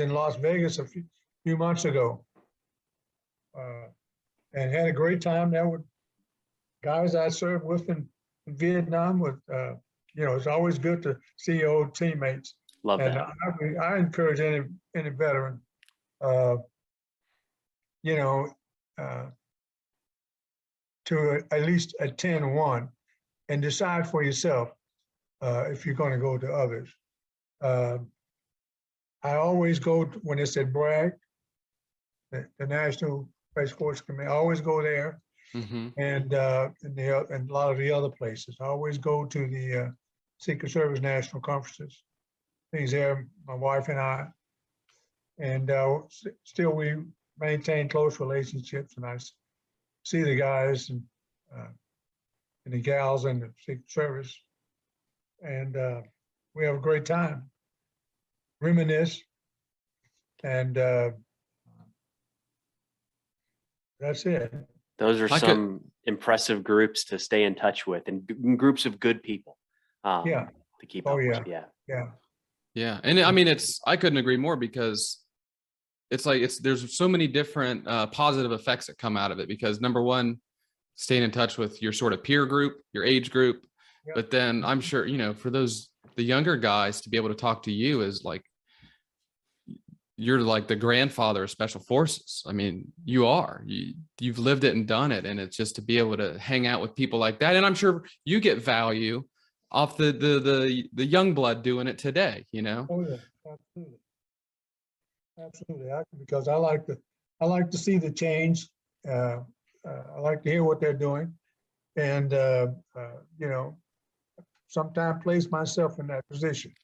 [SPEAKER 7] in Las Vegas a few months ago, and had a great time there with guys I served with in Vietnam. With you know, it's always good to see your old teammates.
[SPEAKER 5] Love
[SPEAKER 7] And
[SPEAKER 5] that.
[SPEAKER 7] I encourage any veteran, you know, to at least attend one and decide for yourself if you're going to go to others. I always go when it's at Bragg, the National Space Force Command. I always go there,
[SPEAKER 6] Mm-hmm.
[SPEAKER 7] and a lot of the other places. I always go to the Secret Service national conferences. Things there, my wife and I, And still we maintain close relationships, and see the guys and the gals in the Secret Service, and we have a great time, reminisce, and that's it.
[SPEAKER 5] Those are
[SPEAKER 6] I could-
[SPEAKER 5] some impressive groups to stay in touch with, and groups of good people.
[SPEAKER 7] Yeah.
[SPEAKER 5] To keep
[SPEAKER 7] Oh,
[SPEAKER 5] up
[SPEAKER 7] yeah.
[SPEAKER 5] with. Yeah.
[SPEAKER 7] Yeah.
[SPEAKER 6] Yeah. And I mean, I couldn't agree more, because it's like, there's so many different positive effects that come out of it, because number one, staying in touch with your sort of peer group, your age group.
[SPEAKER 7] Yep.
[SPEAKER 6] But then I'm sure, for the younger guys to be able to talk to you is like, you're like the grandfather of special forces. I mean, you've lived it and done it. And it's just to be able to hang out with people like that. And I'm sure you get value off the young blood doing it today,
[SPEAKER 7] Oh yeah, absolutely. Absolutely. Because I like to see the change. I like to hear what they're doing, and sometimes place myself in that position.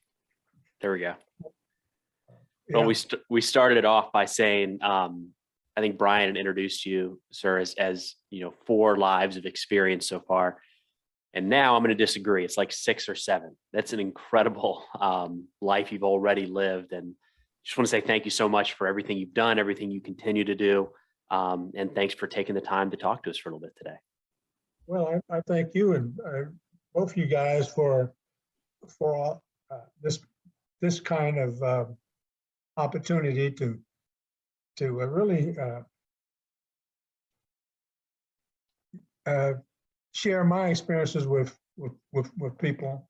[SPEAKER 5] There we go.
[SPEAKER 7] Yeah.
[SPEAKER 5] Well, we started it off by saying, I think Brian introduced you, sir, as 4 lives of experience so far. And now I'm going to disagree. It's like 6 or 7. That's an incredible life you've already lived. And just want to say thank you so much for everything you've done, everything you continue to do. And thanks for taking the time to talk to us for a little bit today.
[SPEAKER 7] Well, I thank you and both you guys for this kind of opportunity to really share my experiences with people.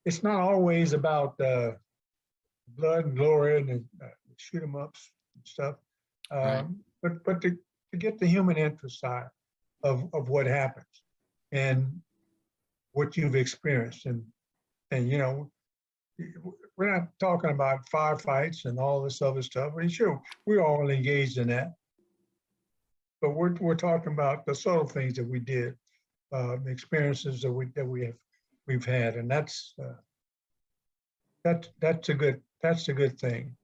[SPEAKER 7] It's not always about blood and glory and shoot 'em ups and stuff,
[SPEAKER 6] Right.
[SPEAKER 7] but to get the human interest side of what happens and what you've experienced, and we're not talking about firefights and all this other stuff. I mean, sure, we're all engaged in that, but we're talking about the subtle things that we did, the experiences that we've had, and that's a good thing,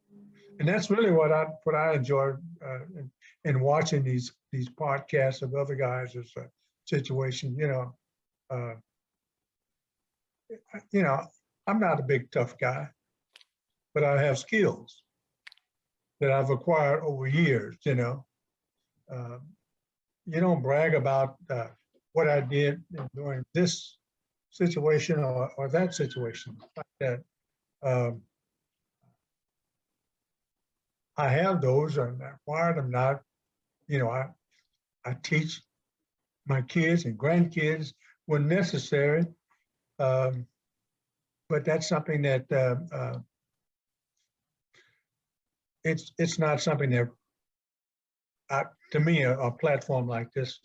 [SPEAKER 7] and that's really what I enjoy in watching these podcasts of other guys' situation. I'm not a big tough guy, but I have skills that I've acquired over years. You don't brag about what I did during this situation or that situation like that. I have those and I acquired them. Not, I teach my kids and grandkids when necessary. But that's something that it's not something that to me a platform like this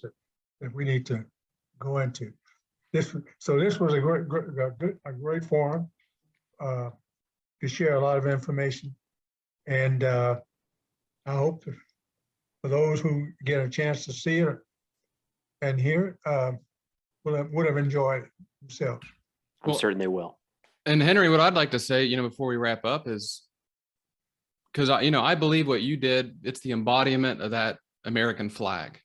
[SPEAKER 7] that we need to go into. This was a great forum to share a lot of information, and I hope for those who get a chance to see it and hear it would have enjoyed it themselves.
[SPEAKER 5] I'm certain they will.
[SPEAKER 6] And Henry, what I'd like to say, before we wrap up is, because I believe what you did, it's the embodiment of that American flag.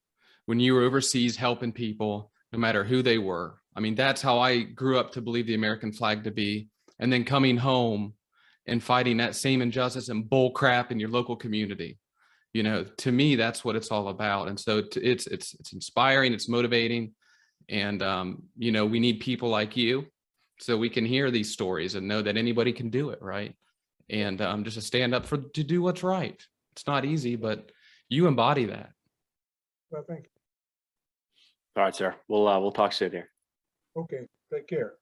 [SPEAKER 6] When you were overseas helping people, no matter who they were. I mean, that's how I grew up to believe the American flag to be. And then coming home and fighting that same injustice and bull crap in your local community. To me, that's what it's all about. And so it's inspiring, it's motivating. And, we need people like you so we can hear these stories and know that anybody can do it, right? And just to stand up to do what's right. It's not easy, but you embody that.
[SPEAKER 7] Well, thank you.
[SPEAKER 5] All right, sir. We'll talk soon here.
[SPEAKER 7] Okay, take care.